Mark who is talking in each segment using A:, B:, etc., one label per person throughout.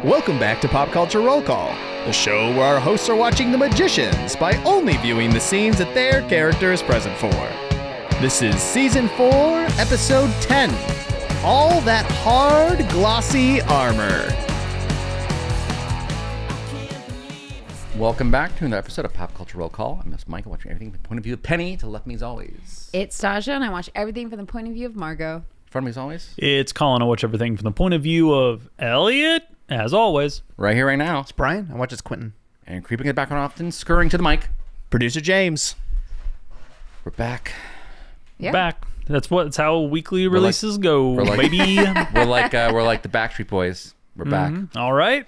A: Welcome back to Pop Culture Roll Call, the show where our hosts are watching The Magicians by only viewing the scenes that their character is present for. This is Season 4, Episode 10, All That Hard, Glossy Armor.
B: Welcome back to another episode of Pop Culture Roll Call. I'm Miss Michael, watching everything from the point of view of Penny. To left me as always.
C: It's Tasha, and I watch everything from the point of view of Margot.
B: In front of me as always.
D: It's Colin. I watch everything from the point of view of Elliot, as always.
B: Right here, right now.
E: It's Brian. I watch it's Quentin.
B: And creeping in the background often, scurrying to the mic.
A: Producer James.
B: We're back.
C: Yeah.
D: Back. That's how weekly releases go, baby.
B: We're like the Backstreet Boys. We're back.
D: All right.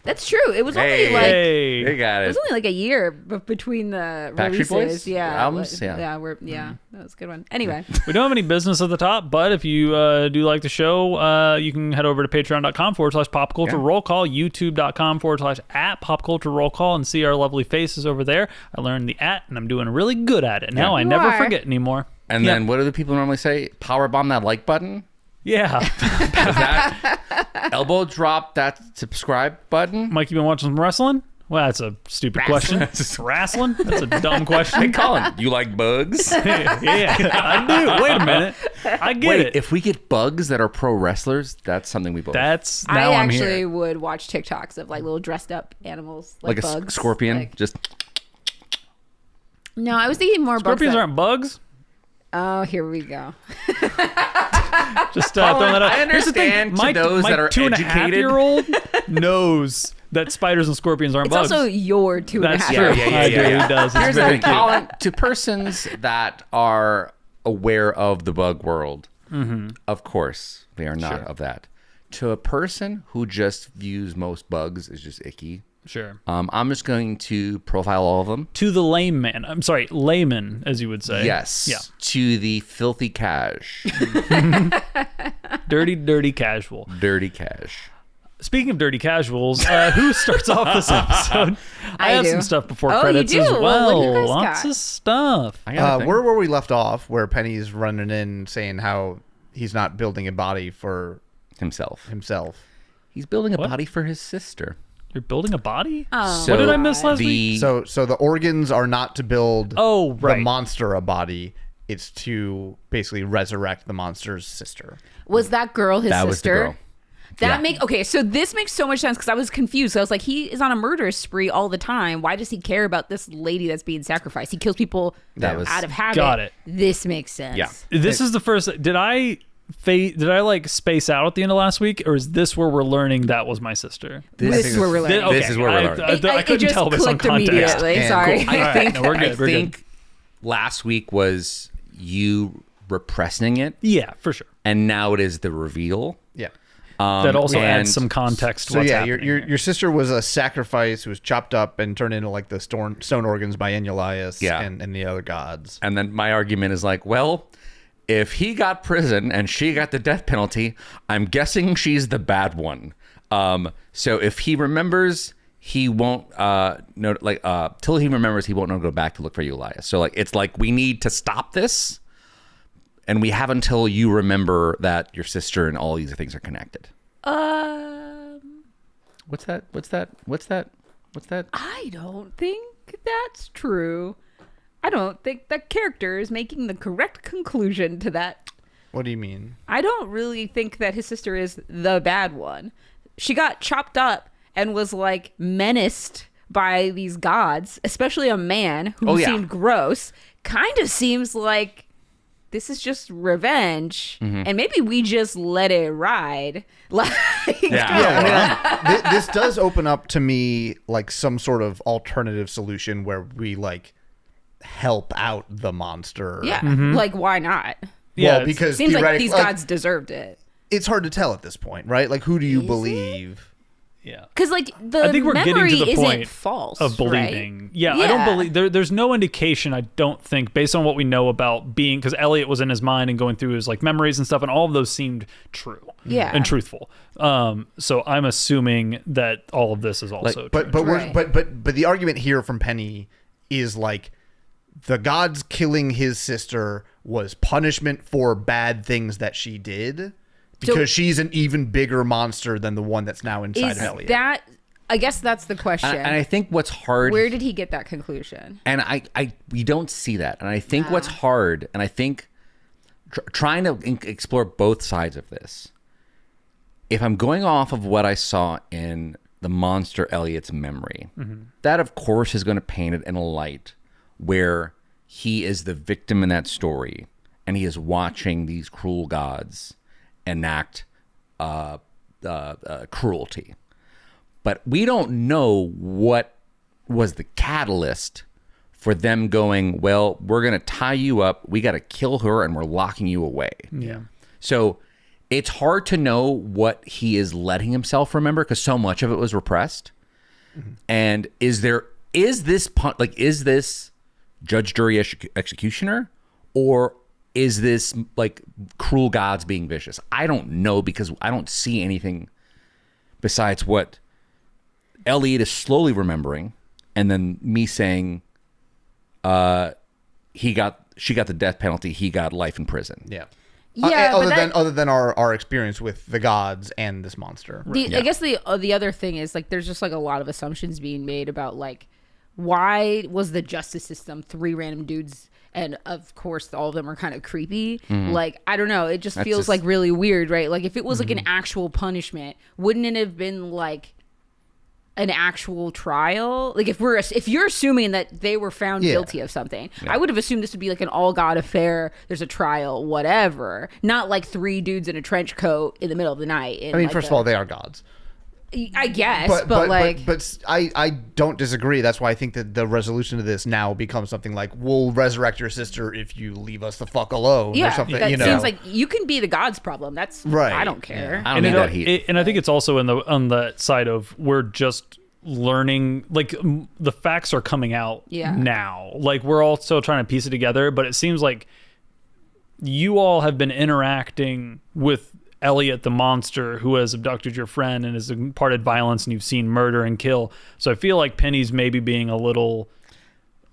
C: That's true. It was only
D: Hey.
B: They got
C: it
B: it.
C: was only like a year between the
B: Backstreet
C: releases.
B: Boys?
C: Yeah,
B: Albums? Yeah.
C: That was a good one. Anyway,
D: We don't have any business at the top, but if you do like the show, you can head over to patreon.com/Pop Culture Roll Call, youtube.com/@Pop Culture Roll Call, and see our lovely faces over there. I learned the @, and I'm doing really good at it. Now I
C: You
D: never
C: are.
D: forget anymore.
B: And then what do the people normally say? Power bomb that like button?
D: Yeah.
B: That elbow drop that subscribe button?
D: Mike, you been watching some wrestling? Well, that's a stupid question. Wrestling? That's a dumb question.
B: Hey, Colin, you like bugs?
D: Yeah, I do. Wait a minute. I get it.
B: If we get bugs that are pro wrestlers, that's something we both.
D: That's now
C: I
D: I'm
C: actually
D: here.
C: would watch TikToks of like little dressed up animals,
B: like a
C: bugs.
B: scorpion.
C: Like-
B: Just
C: No, I was thinking more
D: Scorpions
C: bugs.
D: aren't bugs.
C: Oh, here we go.
D: Just throwing that out.
B: I
D: Here's the thing.
B: understand to those that are
D: 2.5-year-old knows that spiders and scorpions aren't
C: It's
D: bugs.
C: also your 2.5.
D: That's true.
B: Yeah.
D: I do. He does. It's
B: Here's the
D: very
B: thing,
D: cute.
B: Colin. To persons that are aware of the bug world, of course, they are not of that. To a person who just views most bugs as just icky,
D: Sure.
B: I'm just going to profile all of them.
D: To the layman. I'm sorry, layman, as you would say.
B: Yes.
D: Yeah.
B: To the filthy cash.
D: Dirty casual.
B: Dirty cash.
D: Speaking of dirty casuals, who starts off this episode? I have
C: do.
D: some stuff before
C: Oh,
D: credits
C: you do?
D: as
C: Well,
D: well.
C: what do you guys
D: Lots
C: got?
D: of stuff.
B: I got a thing.
E: We're where we left off, where Penny's running in saying how he's not building a body for
B: himself. He's building a
D: What?
B: body for his sister.
D: You're building a body?
C: Oh,
B: So
D: What did I miss last week?
E: So the organs are not to build
D: Oh, right.
E: the monster a body. It's to basically resurrect the monster's sister.
C: Was that girl his
B: That
C: sister?
B: was the girl.
C: That okay, so this makes so much sense because I was confused. I was like, he is on a murder spree all the time. Why does he care about this lady that's being sacrificed? He kills people out of habit.
D: Got it.
C: This makes sense.
B: Yeah.
D: This is the first. Did I like space out at the end of last week, or is this where we're learning that was my sister?
C: This is where we're learning.
D: Okay,
B: This is where we're learning.
D: I couldn't
C: just
D: tell based on
C: clicked
D: context.
C: immediately.
E: Yeah.
C: Sorry.
E: Cool.
B: I think,
D: no, we're good,
B: I
D: we're good.
B: think last week was you repressing it,
D: Yeah, for sure.
B: and now it is the reveal.
E: Yeah.
D: That also
B: and-
D: adds some context to
E: So
D: what's
E: yeah,
D: happening.
E: your sister was a sacrifice who was chopped up and turned into like the stone organs by Enolius
B: Yeah.
E: and the other gods.
B: And then my argument is like, well, if he got prison and she got the death penalty, I'm guessing she's the bad one. So if he remembers, he won't till he remembers, he won't know to go back to look for Elias. So like it's like we need to stop this, and we have until you remember that your sister and all these things are connected. What's that?
C: I don't think that's true. I don't think the character is making the correct conclusion to that.
E: What do you mean?
C: I don't really think that his sister is the bad one. She got chopped up and was like menaced by these gods, especially a man who seemed gross. Kind of seems like this is just revenge, and maybe we just let it ride. Like,
E: This does open up to me like some sort of alternative solution where we like help out the monster.
C: yeah, like why not?
D: Yeah,
E: Well, because
C: Seems like
E: theoretic-
C: these gods deserved it.
E: it's hard to tell at this point, right? Like, who do you believe?
D: Yeah.
C: Because like the
D: I think we're getting
C: memory
D: to the
C: isn't
D: point
C: false
D: of believing.
C: right?
D: Yeah, I don't believe there's no indication. I don't think based on what we know about being because Elliot was in his mind and going through his like memories and stuff, and all of those seemed true.
C: Yeah.
D: and truthful. So I'm assuming that all of this is also true.
C: Right.
E: But the argument here from Penny is like the gods killing his sister was punishment for bad things that she did, because she's an even bigger monster than the one that's now inside of Elliot.
C: I guess that's the question.
B: And I think what's hard...
C: Where did he get that conclusion?
B: And we don't see that. And I think what's hard, and I think trying to explore both sides of this, if I'm going off of what I saw in the monster Elliot's memory, that of course is going to paint it in a light where he is the victim in that story and he is watching these cruel gods enact cruelty. But we don't know what was the catalyst for them going, well, we're going to tie you up, we got to kill her, and we're locking you away.
D: Yeah.
B: So it's hard to know what he is letting himself remember because so much of it was repressed. And is this judge, jury, executioner, or is this like cruel gods being vicious? I don't know because I don't see anything besides what Elliot is slowly remembering, and then me saying, she got the death penalty, he got life in prison.
E: Yeah.
C: Yeah,
E: other than our experience with the gods and this monster.
C: I guess the other thing is like there's just like a lot of assumptions being made about like why was the justice system 3 random dudes, and of course all of them are kind of creepy. Like I don't know, it just feels like really weird, right? Like if it was like an actual punishment, wouldn't it have been like an actual trial? Like if you're assuming that they were found guilty of something, I would have assumed this would be like an all god affair, there's a trial, whatever, not like 3 dudes in a trench coat in the middle of the night.
E: I mean, first of all, they are gods,
C: I guess, but
E: I don't disagree. That's why I think that the resolution to this now becomes something like, we'll resurrect your sister if you leave us the fuck alone, or something.
C: That seems like you can be the god's problem. That's right. I don't care.
B: I don't need that heat.
D: And I think it's also on the side of we're just learning, like the facts are coming out now. Like we're all still trying to piece it together, but it seems like you all have been interacting with Elliot the monster who has abducted your friend and has imparted violence, and you've seen murder and kill. So I feel like Penny's maybe being a little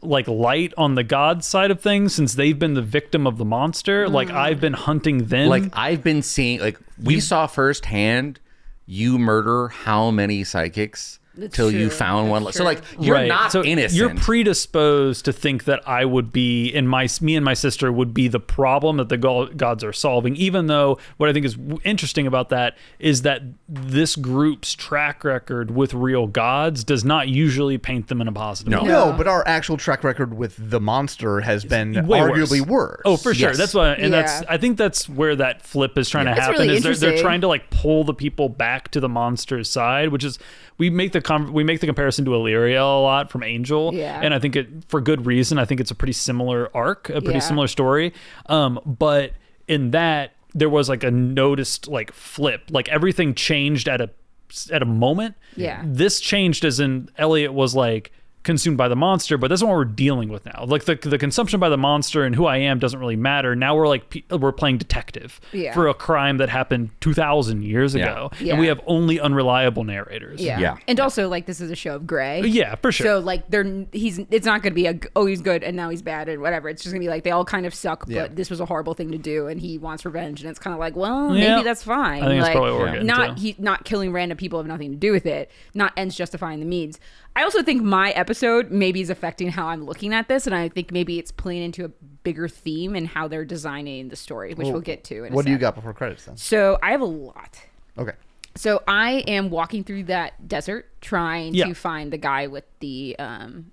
D: like light on the god side of things since they've been the victim of the monster. Like I've been hunting them.
B: Like I've been seeing, like we saw firsthand you murder how many psychics till you found one. So like you're not innocent.
D: You're predisposed to think that I would be, me and my sister would be the problem that the gods are solving, even though what I think is interesting about that is that this group's track record with real gods does not usually paint them in a positive light.
E: No, but our actual track record with the monster has been arguably worse.
D: Oh, for sure. That's why, and I think that's where that flip is trying to happen.
C: Really
D: is they're trying to like pull the people back to the monster's side, which is we make the comparison to Illyria a lot from Angel, and I think for good reason. I think it's a pretty similar arc, a pretty similar story. But in that, there was like a noticed like flip, like everything changed at a moment.
C: Yeah,
D: this changed as in Elliot was like consumed by the monster, but that's what we're dealing with now. Like the consumption by the monster and who I am doesn't really matter. Now we're like we're playing detective for a crime that happened 2,000 years ago, and we have only unreliable narrators.
C: And also like this is a show of gray.
D: Yeah, for sure.
C: So like it's not going to be he's good and now he's bad and whatever. It's just going to be like they all kind of suck, but this was a horrible thing to do and he wants revenge, and it's kind of like, well, maybe that's fine.
D: I think
C: like,
D: that's probably what we're getting to.
C: Not killing random people have nothing to do with it. Not ends justifying the means. I also think my episode maybe is affecting how I'm looking at this, and I think maybe it's playing into a bigger theme and how they're designing the story, which we'll get to in a
E: What do you
C: sec.
E: got before credits then?
C: So I have a lot.
E: Okay.
C: So I am walking through that desert trying to find the guy with the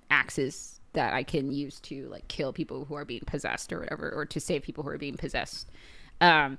C: axes that I can use to like kill people who are being possessed or whatever, or to save people who are being possessed. I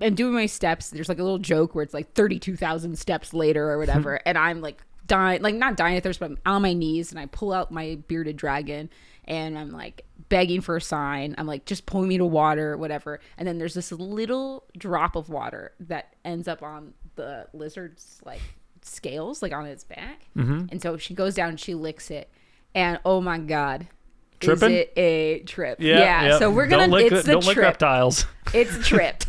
C: am doing my steps. There's like a little joke where it's like 32,000 steps later or whatever, and I'm like dying, like not dying of thirst, but I'm on my knees, and I pull out my bearded dragon, and I'm like begging for a sign. I'm like, just point me to water, whatever. And then there's this little drop of water that ends up on the lizard's like scales, like on its back. And so she goes down and she licks it, and oh my god,
D: tripping?
C: Is it a trip?
D: Yeah.
C: So we're gonna. It's the
D: don't
C: trip.
D: Lick reptiles.
C: It's a trip.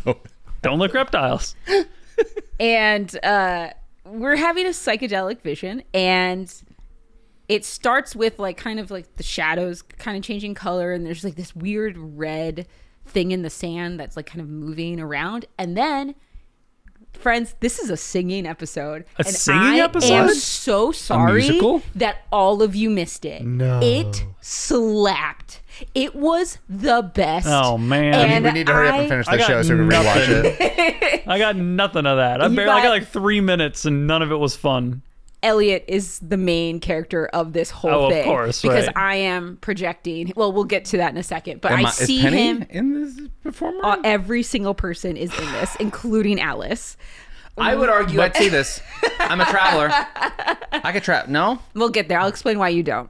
D: Don't lick reptiles.
C: And we're having a psychedelic vision, and it starts with like kind of like the shadows kind of changing color, and there's like this weird red thing in the sand that's like kind of moving around, and then friends, this is a singing episode. I am so sorry that all of you missed it.
E: No.
C: It slapped. It was the best.
D: Oh, man.
C: And
E: we need to hurry up and finish the show so we can rewatch it.
D: I got nothing of that. I got like 3 minutes and none of it was fun.
C: Elliot is the main character of this whole thing.
D: Of course,
C: because
D: right.
C: I am projecting. Well, we'll get to that in a second. But I see
B: is Penny
C: him
B: in this performer.
C: Every single person is in this, including Alice.
B: I would argue I'd say this. I'm a traveler. I could trap. No?
C: We'll get there. I'll explain why you don't.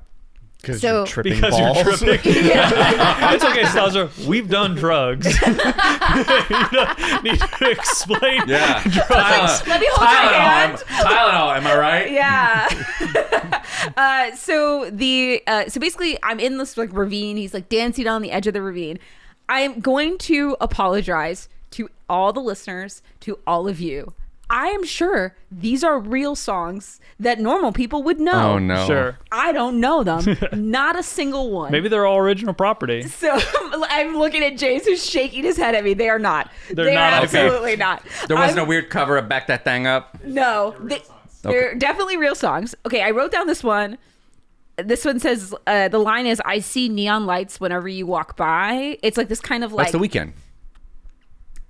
E: Because you're tripping balls.
D: You're tripping. It's okay, Stasha. We've done drugs. You don't need to explain drugs.
C: Let me hold your hand.
B: Tylenol, am I right?
C: Yeah. So basically, I'm in this like ravine. He's like dancing on the edge of the ravine. I am going to apologize to all the listeners, to all of you. I am sure these are real songs that normal people would know.
B: Oh, no.
D: Sure.
C: I don't know them. Not a single one.
D: Maybe they're all original property.
C: So I'm looking at James, who's shaking his head at me. They are not.
D: They're not.
C: Absolutely not.
B: There wasn't a weird cover of Back That Thing Up?
C: No. They're definitely real songs. Okay, I wrote down this one. This one says, the line is, I see neon lights whenever you walk by. It's like this kind of like...
B: That's The Weeknd.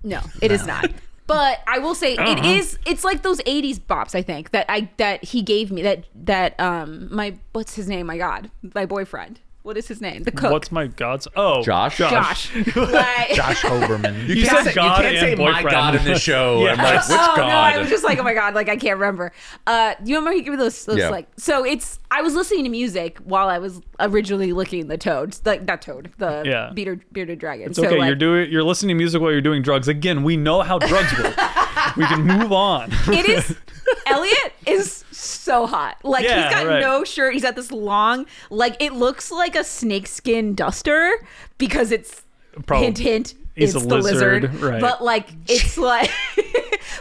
C: No, it is not. But I will say it's like those 80s bops, I think, that he gave me, my, what's his name? My God, my boyfriend. What is his name? The cook.
D: What's my God's? Oh,
B: Josh.
C: Like,
E: Josh Hoberman.
D: You said God
B: you can't
D: and
B: say
D: boyfriend.
B: my God in this show.
D: Yeah.
B: I'm like, which
C: oh
B: God?
C: no, I was just like, oh my God, like I can't remember. You remember he gave me those
B: Yeah.
C: like, so I was listening to music while I was originally looking the toads, like not toad, the bearded dragon.
D: It's okay. Like, you're listening to music while you're doing drugs. Again, we know how drugs work. We can move on.
C: It is. Elliot is so hot. Like he's got no shirt. He's got this long, like it looks like a snakeskin duster because it's hint.
D: He's
C: it's
D: a
C: the lizard,
D: right?
C: But like it's like,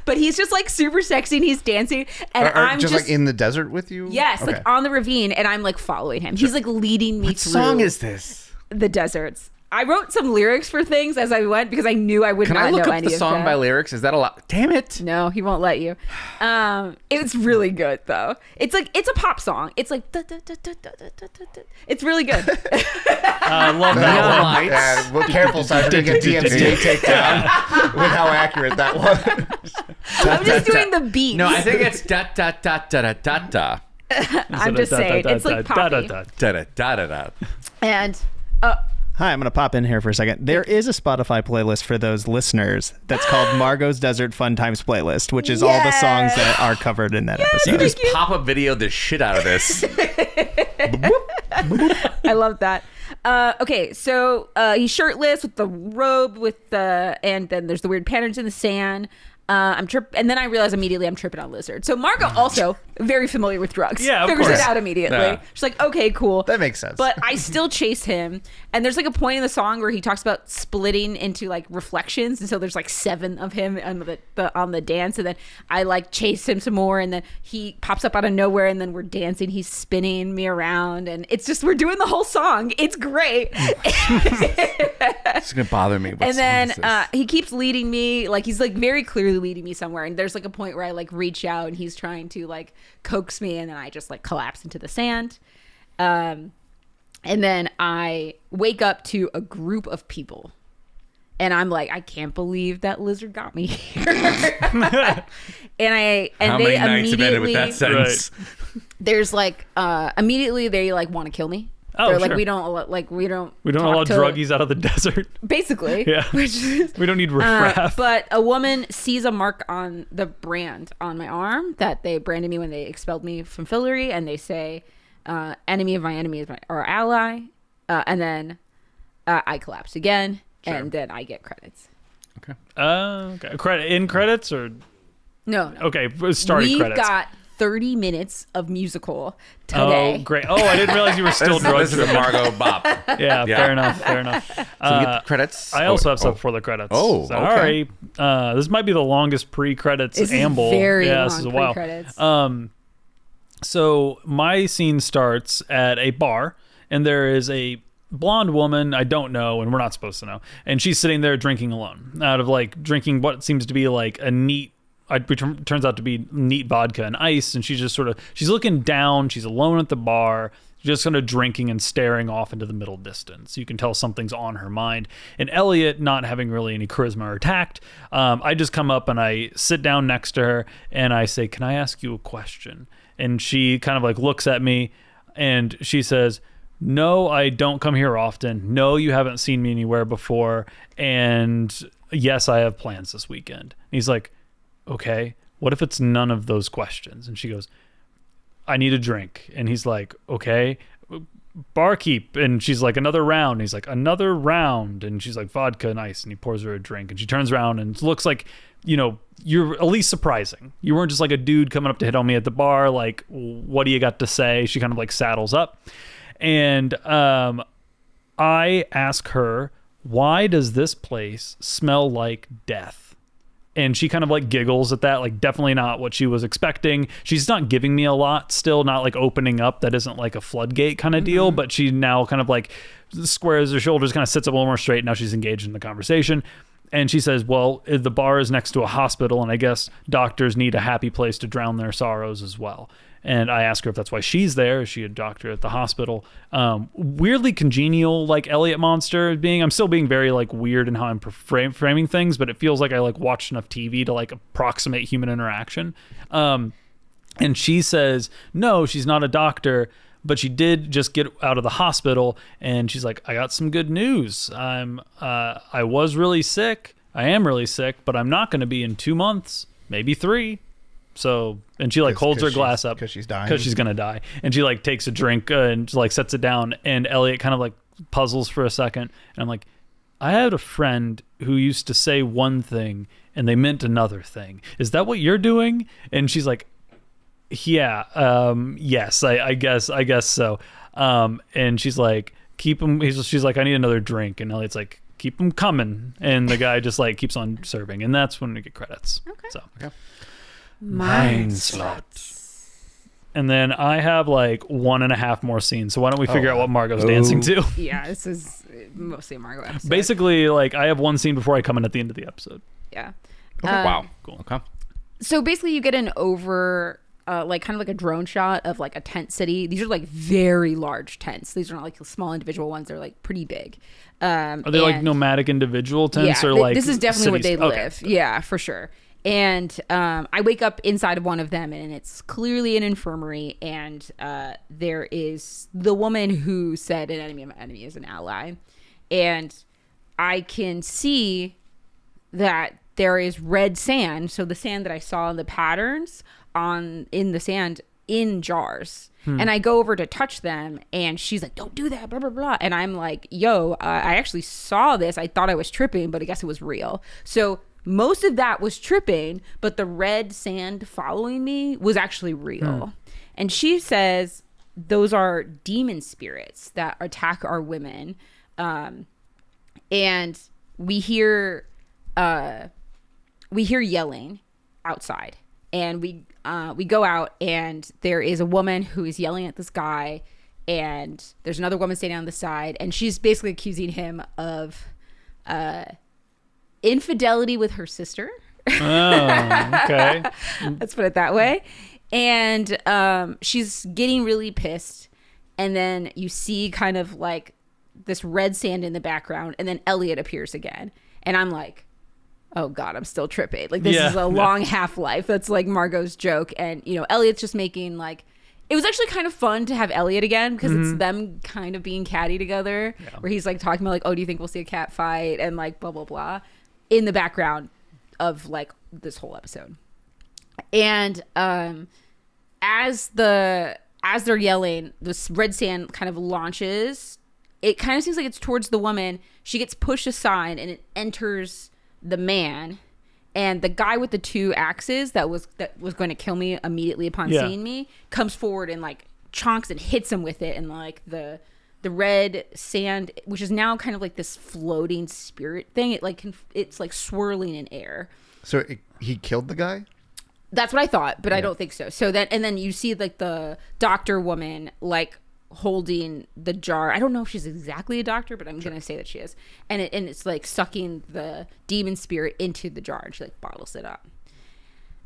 C: but he's just like super sexy and he's dancing, and I'm
E: just like in the desert with you.
C: Yes, like on the ravine, and I'm like following him. He's like leading me through.
B: What song is this?
C: The deserts. I wrote some lyrics for things as I went because I knew I would not know any of them.
B: Can I look up the song by lyrics? Is that allowed? Damn it.
C: No, he won't let you. It's really good though. It's a pop song. It's like it's really good.
D: I love that one.
E: Yeah, well, careful, so I didn't get DMCA takedown with how accurate that was.
C: I'm just doing the beat.
B: No, I think it's da da da da da da.
C: I'm just saying it's like poppy.
B: Da da da da.
C: And
A: Hi, I'm going to pop in here for a second. There is a Spotify playlist for those listeners that's called Margot's Desert Fun Times Playlist, which is all the songs that are covered in that episode.
B: You just pop-up video the shit out of this.
C: I love that. Okay, so he's shirtless with the robe and then there's the weird patterns in the sand. And then I realize immediately I'm tripping on lizard. So Margot also very familiar with drugs.
D: Yeah, of
C: figures
D: course.
C: it out immediately.
B: Yeah.
C: She's like, okay, cool.
E: That makes sense.
C: But I still chase him, and there's like a point in the song where he talks about splitting into like reflections, and so there's like 7 of him on the dance, and then I like chase him some more, and then he pops up out of nowhere, and then we're dancing. He's spinning me around, and it's just we're doing the whole song. It's great.
B: It's gonna bother me.
C: And then he keeps leading me, like he's like very clearly leading me somewhere, and there's like a point where I like reach out and he's trying to like coax me, and then I just like collapse into the sand, and then I wake up to a group of people, and I'm like, I can't believe that lizard got me here. and they
B: how many nights have ended
C: immediately
B: with that sentence?
C: there's like immediately they like want to kill me.
D: Oh,
C: They're like,
D: sure.
C: we don't
D: allow druggies out of the desert.
C: Basically.
D: Yeah. We don't need riffraff.
C: But a woman sees a mark on the brand on my arm that they branded me when they expelled me from Fillory, and they say, enemy of my enemy is our ally. And then I collapse again, and then I get credits.
B: Okay.
D: Okay. In credits or?
C: No.
D: Okay, starting credits.
C: We've got 30 minutes of musical today.
D: Oh, great. Oh, I didn't realize you were still drug
B: This is a
D: tripping.
B: Margot bop.
D: Yeah, fair enough.
B: So we get the credits.
D: I also have stuff for the credits.
B: Oh,
D: so,
B: okay.
D: All right. This might be the longest pre-credits
C: This is
D: amble.
C: very
D: yeah,
C: long
D: this is a while.
C: pre-credits.
D: So my scene starts at a bar, and there is a blonde woman I don't know, and we're not supposed to know, and she's sitting there drinking alone, out of like drinking what seems to be like a neat, turns out to be neat vodka and ice, and she's just sort of, she's looking down, she's alone at the bar, just kind of drinking and staring off into the middle distance. You can tell something's on her mind. And Elliot, not having really any charisma or tact, I just come up and I sit down next to her and I say, "Can I ask you a question?" And she kind of like looks at me and she says, "No, I don't come here often. No, you haven't seen me anywhere before. And yes, I have plans this weekend." And he's like, "Okay, what if it's none of those questions?" And she goes, "I need a drink." And he's like, "Okay, barkeep." And she's like, "Another round." And he's like, "Another round." And she's like, "Vodka and ice." And he pours her a drink. And she turns around and looks like, you know, you're at least surprising. You weren't just like a dude coming up to hit on me at the bar. Like, what do you got to say? She kind of like saddles up. And I ask her, "Why does this place smell like death?" And she kind of like giggles at that, like definitely not what she was expecting. She's not giving me a lot, still not like opening up. That isn't like a floodgate kind of deal, but she now kind of like squares her shoulders, kind of sits up a little more straight. Now she's engaged in the conversation. And she says, "Well, the bar is next to a hospital, and I guess doctors need a happy place to drown their sorrows as well." And I ask her if that's why she's there. Is she a doctor at the hospital? Weirdly congenial, like Elliot Monster being. I'm still being very like weird in how I'm framing things, but it feels like I like watched enough TV to like approximate human interaction. And she says, "No, she's not a doctor, but she did just get out of the hospital." And she's like, "I got some good news. I was really sick. I am really sick, but I'm not going to be in 2 months, maybe 3. So," and she like holds her glass up
E: because she's dying,
D: because she's gonna die, and she like takes a drink and like sets it down, and Elliot kind of like puzzles for a second, and I'm like, "I had a friend who used to say one thing and they meant another thing. Is that what you're doing?" And she's like, "Yeah, yes, I guess so." And she's like, "Keep him." She's like, "I need another drink," and Elliot's like, "Keep him coming," and the guy just like keeps on serving, and that's when we get credits.
C: Okay.
D: So.
E: Okay.
C: Mind slots.
D: And then I have like 1.5 more scenes. So why don't we figure out what Margot's dancing to?
C: Yeah, this is mostly a Margot episode.
D: Basically, like I have one scene before I come in at the end of the episode.
C: Yeah.
B: Wow. Cool. Okay.
C: So basically you get an over, like kind of like a drone shot of like a tent city. These are like very large tents. These are not like small individual ones. They're like pretty big.
D: Are they like nomadic individual tents or like
C: this is definitely
D: cities?
C: where they live. Okay. Yeah, for sure. And I wake up inside of one of them, and it's clearly an infirmary. And there is the woman who said, "An enemy of my enemy is an ally." And I can see that there is red sand. So the sand that I saw in the patterns in the sand in jars. And I go over to touch them, and she's like, "Don't do that, blah, blah, blah." And I'm like, "Yo, I actually saw this. I thought I was tripping, but I guess it was real." So most of that was tripping, but the red sand following me was actually real. And she says those are demon spirits that attack our women. And we hear yelling outside, and we go out, and there is a woman who is yelling at this guy, and there's another woman standing on the side, and she's basically accusing him of infidelity with her sister.
D: Oh, okay.
C: Let's put it that way. And she's getting really pissed, and then you see kind of like this red sand in the background, and then Elliot appears again, and I'm like, "Oh God, I'm still tripping. Like this is a long half-life." That's like Margot's joke. And you know, Elliot's just making like, it was actually kind of fun to have Elliot again, because it's them kind of being catty together, where he's like talking about like, "Oh, do you think we'll see a cat fight?" and like blah blah blah in the background of like this whole episode. And as they're yelling, this red sand kind of launches. It kind of seems like it's towards the woman. She gets pushed aside, and it enters the man, and the guy with the 2 axes that was going to kill me immediately upon seeing me comes forward and like chonks and hits him with it, and like the red sand, which is now kind of like this floating spirit thing, it's like swirling in air.
E: So he killed the guy?
C: That's what I thought, but I don't think so. So and then you see like the doctor woman like holding the jar. I don't know if she's exactly a doctor, but I'm gonna say that she is. And it's like sucking the demon spirit into the jar. And she like bottles it up.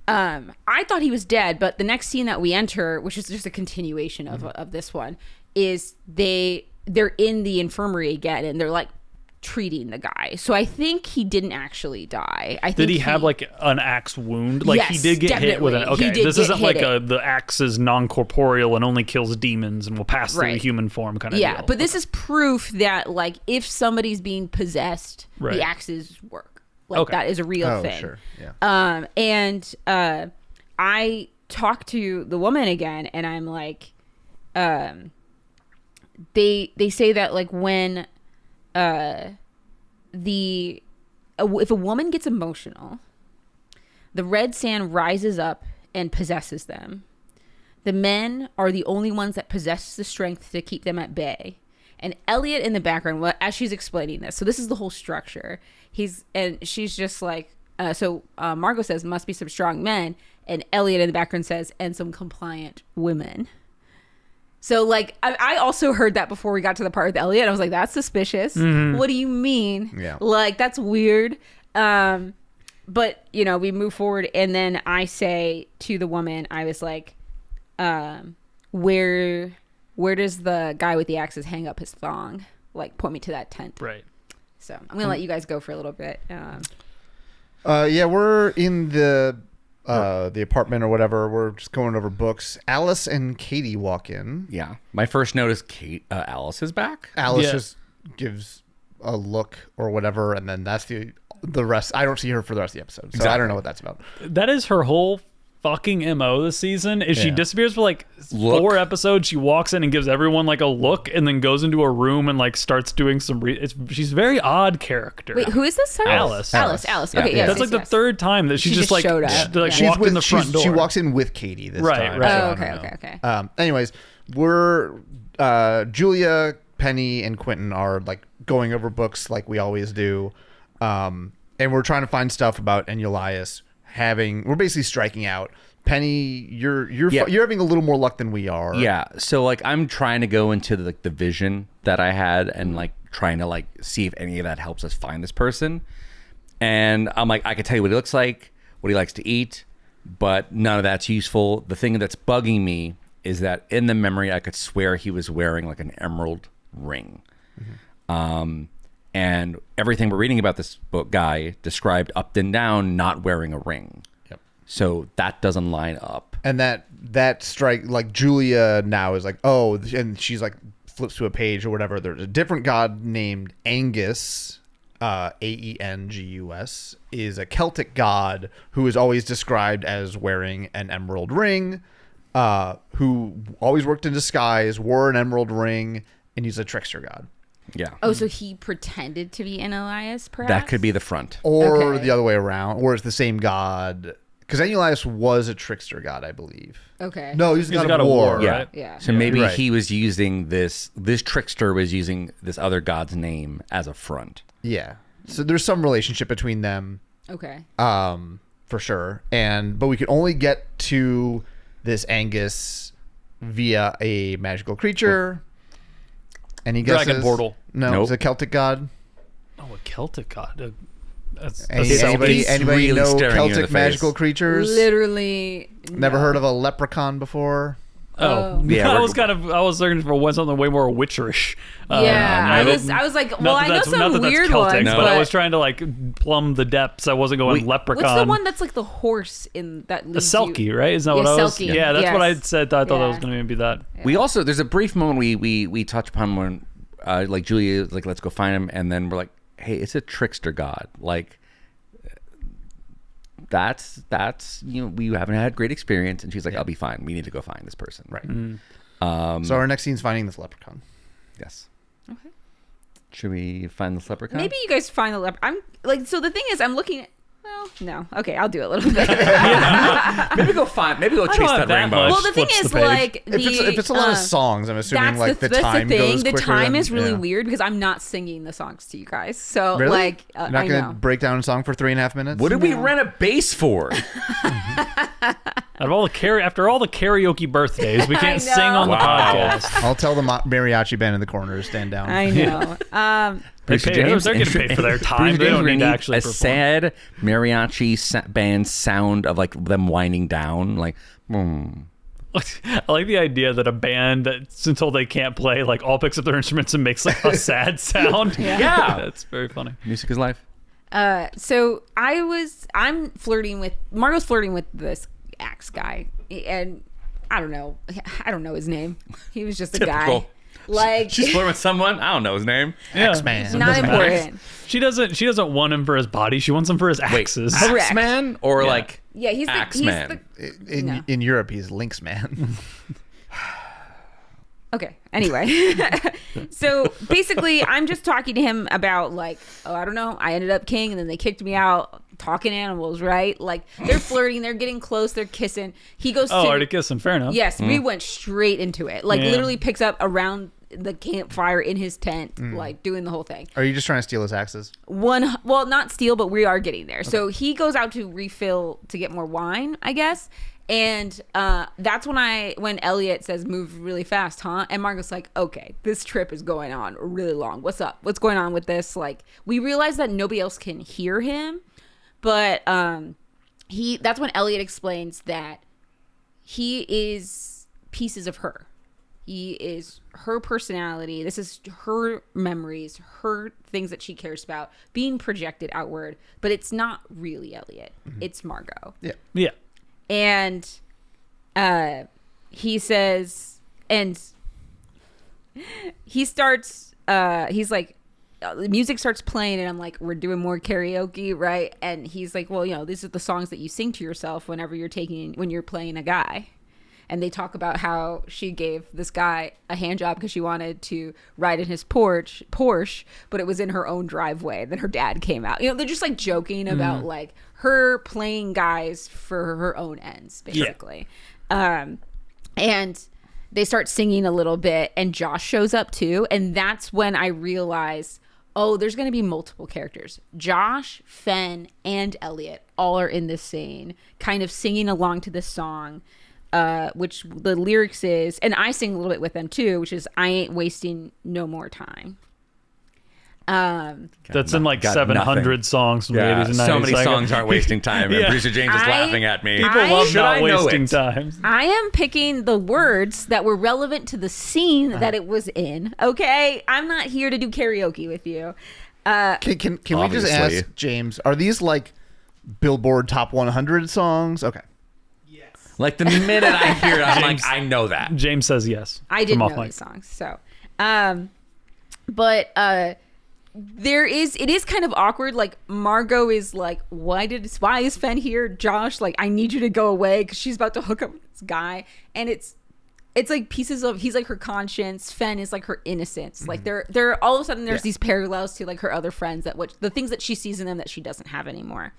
C: I thought he was dead, but the next scene that we enter, which is just a continuation of this one, is they're in the infirmary again, and they're like treating the guy. So I think he didn't actually die.
D: Did he have like an axe wound? Like he did get hit with an. Okay, this isn't like the axe is non-corporeal and only kills demons and will pass through human form kind of deal.
C: Yeah, but this is proof that like if somebody's being possessed, the axes work. Like that is a real thing.
E: Sure. Yeah.
C: And I talked to the woman again, and I'm like, they say that like when if a woman gets emotional, the red sand rises up and possesses them. The men are the only ones that possess the strength to keep them at bay. And Elliot in the background, as she's explaining this, so this is the whole structure. She's just like, Margot says, must be some strong men. And Elliot in the background says, and some compliant women. So, like, I also heard that before we got to the part with Elliot. I was like, that's suspicious. Mm-hmm. What do you mean? Yeah. Like, that's weird. But, you know, we move forward. And then I say to the woman, I was like, where does the guy with the axes hang up his thong? Like, point me to that tent.
D: Right.
C: So, I'm going to let you guys go for a little bit.
E: Yeah, we're in the apartment or whatever. We're just going over books. Alice and Katie walk in.
B: Yeah. My first note is Alice is back.
E: Alice just gives a look or whatever, and then that's the rest. I don't see her for the rest of the episode, so I don't know what that's about.
D: That is her whole fucking MO this season. Is she disappears for like 4 episodes. She walks in and gives everyone like a look, and then goes into a room and like starts doing some. She's a very odd character.
C: Wait, who is this? Sorry?
D: Alice.
C: Okay, yeah.
D: That's like the third time that she just like
C: showed up.
D: She's walked in the front door.
E: She walks in with Katie this time.
C: Right. Oh, okay.
E: Anyways, we're Julia, Penny, and Quentin are like going over books like we always do, and we're trying to find stuff about Enulaeus. We're basically striking out. Penny, you're having a little more luck than we are.
B: Yeah. So like I'm trying to go into the vision that I had and like trying to like see if any of that helps us find this person. And I'm like, I can tell you what he looks like, what he likes to eat, but none of that's useful. The thing that's bugging me is that in the memory I could swear he was wearing like an emerald ring. Mm-hmm. And everything we're reading about this guy described up and down not wearing a ring.
E: Yep.
B: So that doesn't line up.
E: And that strike, like Julia now is like, oh, and she's like flips to a page or whatever. There's a different god named Angus, Aengus, is a Celtic god who is always described as wearing an emerald ring, who always worked in disguise, wore an emerald ring, and he's a trickster god.
B: Yeah.
C: Oh, so he pretended to be Enulaeus, perhaps?
B: That could be the front.
E: Or the other way around, or it's the same god. Because Enulaeus was a trickster god, I believe.
C: Okay.
E: No, he's a god of war.
B: Yeah.
C: Yeah.
B: So maybe he was using this trickster was using this other god's name as a front.
E: Yeah. So there's some relationship between them.
C: Okay.
E: For sure. But we could only get to this Angus via a magical creature. And he guesses...
D: Dragon portal.
E: No, it's a Celtic god.
D: Oh, a Celtic god.
E: Anybody
B: really
E: know
B: Celtic
E: magical creatures?
C: Literally.
E: Never heard of a leprechaun before?
D: Oh, yeah. I was looking for something way more witcherish.
C: I was like, well, I know some weird ones,
D: but I was trying to like plumb the depths. I wasn't going leprechaun.
C: What's the one that's like the horse in that?
D: A Selkie, right? Is that what I was?
C: Selkie.
D: Yeah, that's what I said. I thought that was going to be that.
B: Yeah. We also there's a brief moment we touch upon when like Julia like let's go find him, and then we're like, hey, it's a trickster god, like. That's we haven't had great experience, and she's like, I'll be fine. We need to go find this person.
E: Right. So our next scene's finding this leprechaun.
B: Yes.
C: Okay.
B: Should we find this leprechaun?
C: Maybe you guys find the leprechaun. I'm like, so the thing is, I'm looking at. Well, no. Okay, I'll do a little bit.
B: Maybe go chase that rainbow.
C: Well, the thing is, like,
E: if it's a lot of songs, I'm assuming like the time goes quicker.
C: The time is really
E: yeah.
C: weird because I'm not singing the songs to you guys. So
E: Really?
C: like,
E: You're not gonna break down a song for 3.5 minutes.
B: What did we rent a bass for?
D: Out of all after all the karaoke birthdays, we can't sing on the podcast.
E: I'll tell the mariachi band in the corner to stand down.
C: I know.
D: They're getting paid for their time. They don't need to actually perform.
B: Sad mariachi band sound of like them winding down, like.
D: I like the idea that a band that's until they can't play, like all picks up their instruments and makes like a sad sound.
B: Yeah.
D: That's very funny.
B: Music is life.
C: So I'm flirting with Margot's flirting with this axe guy, and I don't know his name. He was just a guy. Like,
B: she's flirting with someone. I don't know his name.
E: X-Man.
C: Not important.
D: She doesn't want him for his body. She wants him for his axes.
B: Axeman or like
C: he's
B: Axeman.
E: In Europe, he's Lynx Man.
C: Okay. Anyway, so basically, I'm just talking to him about like, I don't know. I ended up king, and then they kicked me out. Talking animals, right? Like they're flirting, they're getting close, they're kissing. He goes.
D: Already kissing. Fair enough.
C: Yes, we went straight into it. Like literally picks up around the campfire in his tent, like doing the whole thing.
E: Are you just trying to steal his axes?
C: Well, not steal, but we are getting there. Okay. So he goes out to refill to get more wine, I guess. And that's when Elliot says, "Move really fast, huh?" And Margot's like, "Okay, this trip is going on really long. What's up? What's going on with this?" Like, we realize that nobody else can hear him, but that's when Elliot explains that he is pieces of her. He is her personality. This is her memories, her things that she cares about being projected outward. But it's not really Elliot. It's Margot.
D: Yeah.
C: And he says, and he starts, he's like, the music starts playing, and I'm like, we're doing more karaoke, right? And he's like, well, these are the songs that you sing to yourself when you're playing a guy. And they talk about how she gave this guy a hand job because she wanted to ride in his Porsche, but it was in her own driveway. Then her dad came out. They're just like joking about like her playing guys for her own ends, basically. Yeah. And they start singing a little bit, and Josh shows up too. And that's when I realized, there's going to be multiple characters. Josh, Fenn, and Elliot all are in this scene, kind of singing along to this song. Which the lyrics is, and I sing a little bit with them too, which is "I ain't wasting no more time."
D: That's in like 700 songs from the 80s and 90s.
B: So many songs aren't wasting time, and Producer James is laughing at me.
D: People love not wasting time.
C: I am picking the words that were relevant to the scene that it was in. Okay, I'm not here to do karaoke with you.
E: Can we just ask James? Are these like Billboard Top 100 songs? Okay.
B: Like the minute I hear it, I'm like, I know that.
D: James says yes.
C: I didn't know these songs, so. But it is kind of awkward. Like Margot is like, why is Fenn here? Josh, like, I need you to go away because she's about to hook up with this guy, and it's like pieces of, he's like her conscience. Fenn is like her innocence. Like they're all of a sudden there's these parallels to like her other friends the things that she sees in them that she doesn't have anymore.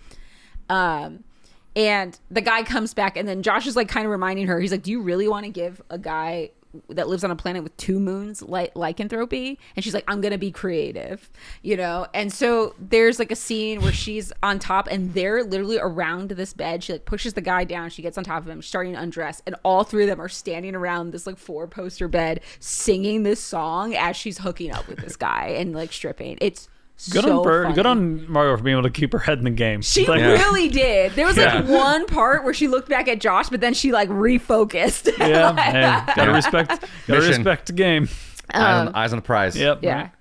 C: And the guy comes back, and then Josh is like kind of reminding her, he's like, do you really want to give a guy that lives on a planet with 2 moons lycanthropy? And she's like, I'm gonna be creative, and so there's like a scene where she's on top, and they're literally around this bed. She like pushes the guy down, she gets on top of him, starting to undress, and all 3 of them are standing around this like 4-poster bed singing this song as she's hooking up with this guy and like stripping. It's good
D: on Margot for being able to keep her head in the game.
C: She really did. There was like one part where she looked back at Josh, but then she like refocused.
D: Gotta respect the game.
B: Eyes on the prize.
D: Yep.
C: Yeah.
D: Right.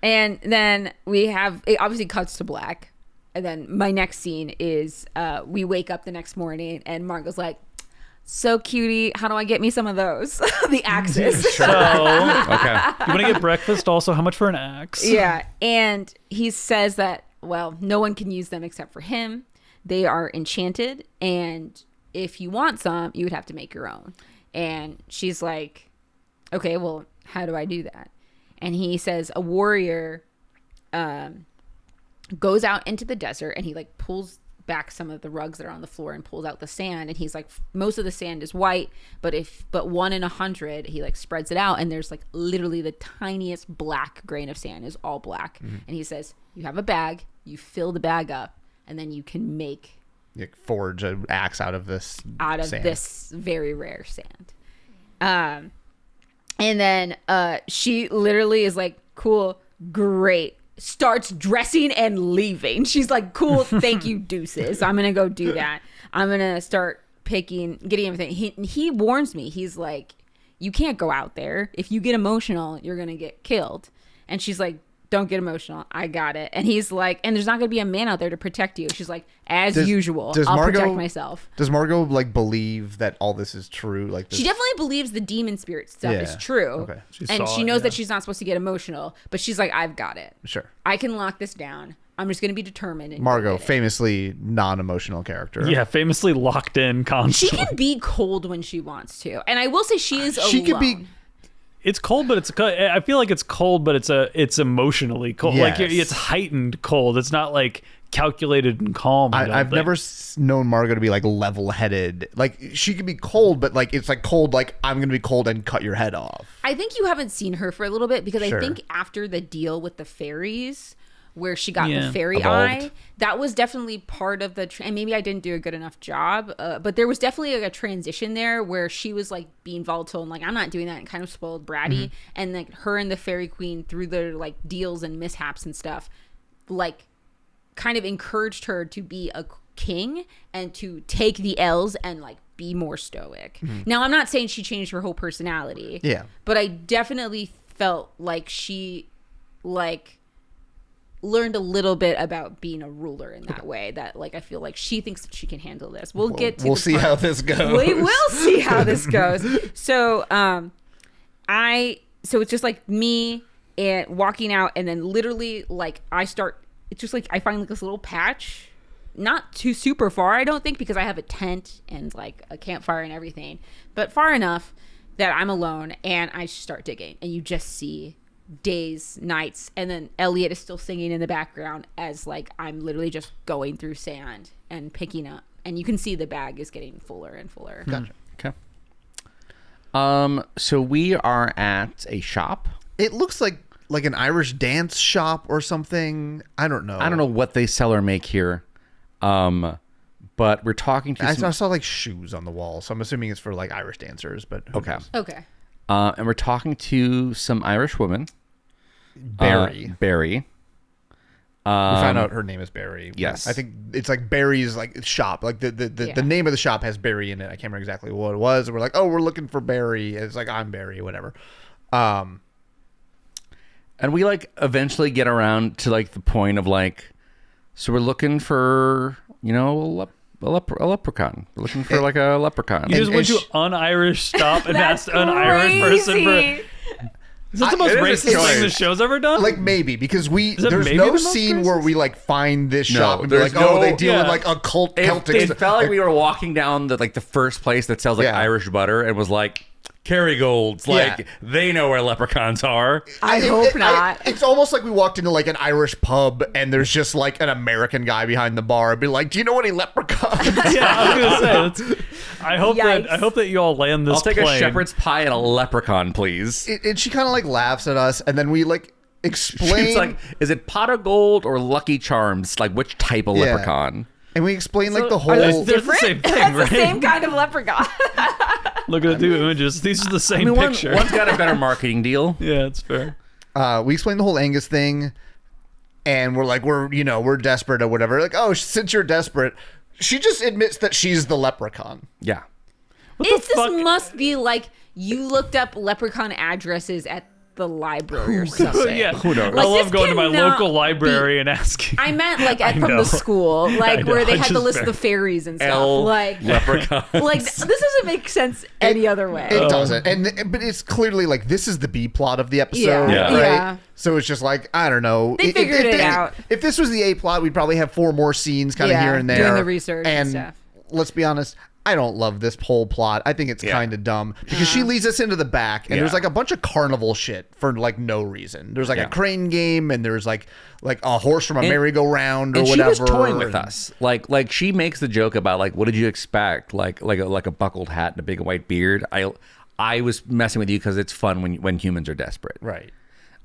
C: And then it obviously cuts to black. And then my next scene is we wake up the next morning, and Margot's like, so cutie, how do I get me some of those? The axes.
D: So, okay. You want to get breakfast? Also, how much for an axe?
C: Yeah. And he says that, no one can use them except for him. They are enchanted. And if you want some, you would have to make your own. And she's like, okay, well, how do I do that? And he says a warrior goes out into the desert, and he like pulls back some of the rugs that are on the floor and pulls out the sand, and he's like, most of the sand is white, but 1 in 100, he like spreads it out, and there's like literally the tiniest black grain of sand is all black. And he says, you have a bag, you fill the bag up, and then you can
E: forge an axe out of this sand.
C: This very rare sand. And then she literally is like, cool, great, starts dressing and leaving. She's like, cool, thank you, deuces, I'm gonna go do that. I'm gonna start getting everything. He warns me, he's like, you can't go out there. If you get emotional, you're gonna get killed. And she's like, don't get emotional, I got it. And he's like, and there's not gonna be a man out there to protect you. She's like, as usual, I'll protect myself.
E: Does Margot like believe that all this is true? Like,
C: she definitely believes the demon spirit stuff is true.
E: Okay.
C: She knows that she's not supposed to get emotional, but she's like, I've got it.
E: Sure,
C: I can lock this down. I'm just gonna be determined. And
E: Margot, famously non-emotional character.
D: Yeah, famously locked in constantly.
C: She can be cold when she wants to, and I will say she is alone.
E: She could be.
D: It's cold, but I feel like it's cold, but it's emotionally cold.
E: Yes.
D: Like it's heightened cold. It's not like calculated and calm.
E: I've never known Margot to be like level-headed. Like she could be cold, but like it's like cold. Like I'm gonna be cold and cut your head off.
C: I think you haven't seen her for a little bit because
E: Sure.
C: I think after the deal with the fairies, where she got the fairy
B: Evolved.
C: eye, that was definitely part of the and maybe I didn't do a good enough job, but there was definitely like a transition there where she was like being volatile and like, I'm not doing that, and kind of spoiled bratty. And like her and the fairy queen, through their like deals and mishaps and stuff, like kind of encouraged her to be a king and to take the L's and like be more stoic. Now I'm not saying she changed her whole personality, but I definitely felt like she like learned a little bit about being a ruler in that way, that like I feel like she thinks that she can handle this. We'll
E: see how this goes.
C: We will see how this goes. So so it's just like me and walking out, and then literally like it's just like I find like this little patch, not too super far, I don't think, because I have a tent and like a campfire and everything, but far enough that I'm alone, and I start digging, and you just see days, nights, and then Elliot is still singing in the background as like I'm literally just going through sand and picking up, and you can see the bag is getting fuller and fuller.
E: Gotcha.
B: Okay. So we are at a shop.
E: It looks like an Irish dance shop or something. I don't know.
B: I don't know what they sell or make here. But we're talking to
E: I saw like shoes on the wall, so I'm assuming it's for like Irish dancers, but who knows?
C: Okay.
B: And we're talking to some Irish woman.
E: Barry.
B: Barry.
E: We found out her name is Barry.
B: Yes.
E: I think it's like Barry's like shop. Like the name of the shop has Barry in it. I can't remember exactly what it was. We're like, oh, we're looking for Barry. It's like, I'm Barry, whatever.
B: And we like eventually get around to like the point of like, so we're looking for, you know, a leprechaun. We're looking for like a leprechaun.
D: You just went to an Irish stop and asked an Irish person for. Is this the most racist thing the show's ever done?
E: Like maybe because there's no scene where we like find this shop and be like, oh, they deal in like occult Celtic.
B: It felt like we were walking down the first place that sells like Irish butter and was like, Kerrygolds, like they know where leprechauns are.
C: I hope not.
E: It's almost like we walked into like an Irish pub and there's just like an American guy behind the bar and be like, do you know any leprechauns?
D: Yeah, I was gonna say. I hope that you all land this.
B: I'll take
D: plane.
B: a shepherd's pie and a leprechaun, please.
E: And she kind of like laughs at us, and then we like explain.
B: It's like, is it pot of gold or Lucky Charms? Like which type of leprechaun?
E: And we explain like the whole.
D: They're the same thing,
C: That's
D: right?
C: the same kind of leprechaun.
D: Look at the two images. These are the same picture.
B: One's got a better marketing deal.
D: Yeah, it's fair.
E: We explain the whole Angus thing, and we're like, we're desperate or whatever. Like, oh, since you're desperate, she just admits that she's the leprechaun.
B: Yeah.
C: This must be like you looked up leprechaun addresses at the library or something.
D: Yeah,
B: who knows?
D: I love
C: this
D: going to my
C: cannot
D: local library and asking.
C: I meant like from the school, like where they had the list of the fairies and stuff. Like
B: leprechaun.
C: Like this doesn't make sense any other way.
E: It doesn't, but it's clearly like this is the B plot of the episode,
B: Yeah.
E: right?
C: Yeah.
E: So it's just like, I don't know.
C: They figured it out.
E: If this was the A plot, we'd probably have 4 more scenes kind of here and there
C: doing the research and stuff.
E: Let's be honest, I don't love this whole plot. I think it's kind of dumb because she leads us into the back and there's like a bunch of carnival shit for like no reason. There's like a crane game and there's like a horse from a merry-go-round or whatever.
B: She was toying with us. Like she makes the joke about like, what did you expect? Like a buckled hat and a big white beard. I was messing with you because it's fun when humans are desperate.
E: Right.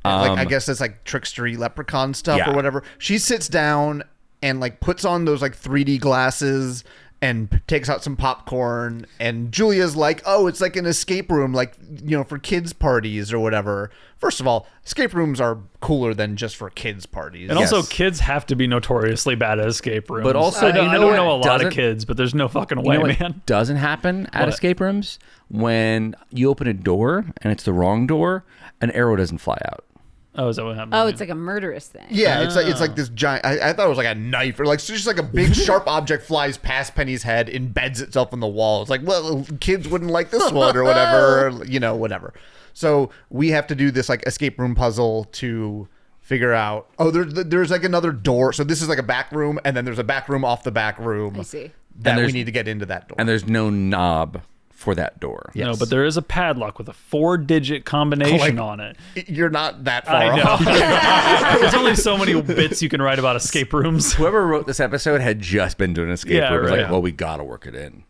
E: Like I guess it's like trickstery leprechaun stuff or whatever. She sits down and like puts on those like 3D glasses and takes out some popcorn, and Julia's like, oh, it's like an escape room, like, you know, for kids parties or whatever. First of all, escape rooms are cooler than just for kids parties.
D: And also, kids have to be notoriously bad at escape rooms.
B: But also,
D: I don't know a lot of kids, but there's no fucking way, man.
B: Doesn't happen at escape rooms when you open a door and it's the wrong door, an arrow doesn't fly out.
D: Oh, is that what happened?
C: Oh, it's like a murderous thing.
E: Yeah, it's like this giant. I thought it was like a knife or like it's just like a big sharp object flies past Penny's head, embeds itself in the wall. It's like, well, kids wouldn't like this one or whatever, or, you know, whatever. So we have to do this like escape room puzzle to figure out. Oh, there's like another door. So this is like a back room, and then there's a back room off the back room.
C: I see.
E: That we need to get into that door.
B: And there's no knob for that door.
D: No, but there is a padlock with a 4-digit combination on it.
E: You're not that far
D: I know.
E: off.
D: There's only so many bits you can write about escape rooms.
B: Whoever wrote this episode had just been doing an escape room. It was like, well, we gotta work it in.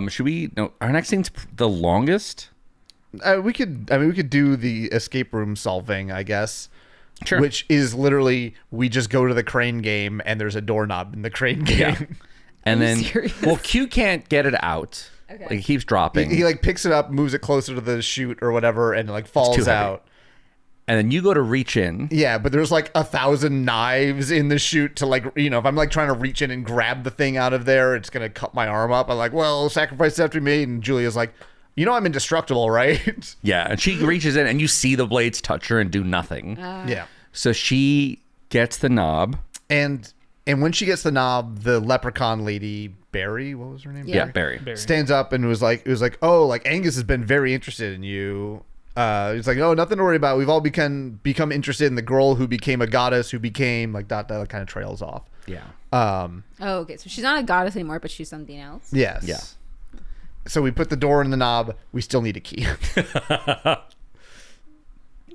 B: Should we? No, our next scene's the longest.
E: We could do the escape room solving, I guess.
B: Sure.
E: Which is literally we just go to the crane game and there's a doorknob in the crane game.
B: Yeah. And then,
C: serious?
B: well, Q can't get it out.
C: Okay.
B: Like, it keeps dropping.
E: He like picks it up, moves it closer to the chute or whatever, and like falls out.
B: And then you go to reach in.
E: Yeah, but there's like 1,000 knives in the chute to like, you know, if I'm like trying to reach in and grab the thing out of there, it's gonna cut my arm up. I'm like, well, sacrifices have to be made. And Julia's like, you know, I'm indestructible, right?
B: Yeah, and she reaches in, and you see the blades touch her and do nothing.
E: Yeah.
B: So she gets the knob.
E: And when she gets the knob, the leprechaun lady, Barry, what was her name?
B: Yeah, Barry.
E: Stands up and was like, oh, like Angus has been very interested in you. He's like, oh, nothing to worry about. We've all become interested in the girl who became a goddess, who became like that kind of trails off.
B: Yeah.
C: Oh, okay. So she's not a goddess anymore, but she's something else.
E: Yes.
B: Yeah.
E: So we put the door in the knob. We still need a key.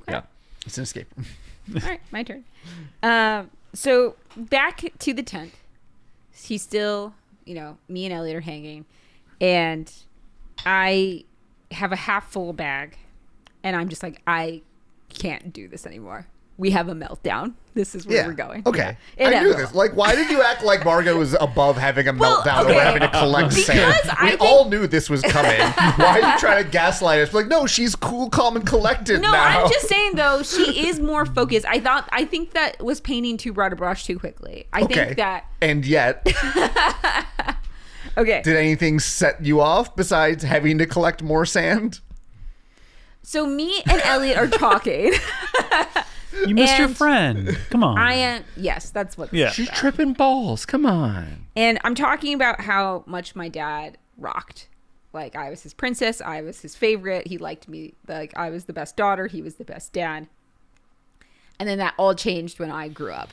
B: Yeah.
E: It's an escape.
C: All right, my turn. So back to the tent. He's still, you know, me and Elliot are hanging, and I have a half full bag, and I'm just like, I can't do this anymore. We have a meltdown. This is where we're going.
E: Okay.
C: Yeah.
E: I knew this. Like, why did you act like Margot was above having a meltdown or having to collect sand? We all knew this was coming. Why are you trying to gaslight us? Like, no, she's cool, calm, and collected
C: No,
E: now.
C: I'm just saying, though, she is more focused. I think that was painting too broad a brush too quickly. I think that...
E: And yet...
C: Okay.
E: Did anything set you off besides having to collect more sand?
C: So me and Elliot are talking.
D: You missed your friend. Come on.
C: I am... Yes, that's what...
D: Yeah.
B: She's tripping balls. Come on.
C: And I'm talking about how much my dad rocked. Like, I was his princess. I was his favorite. He liked me. Like, I was the best daughter. He was the best dad. And then that all changed when I grew up.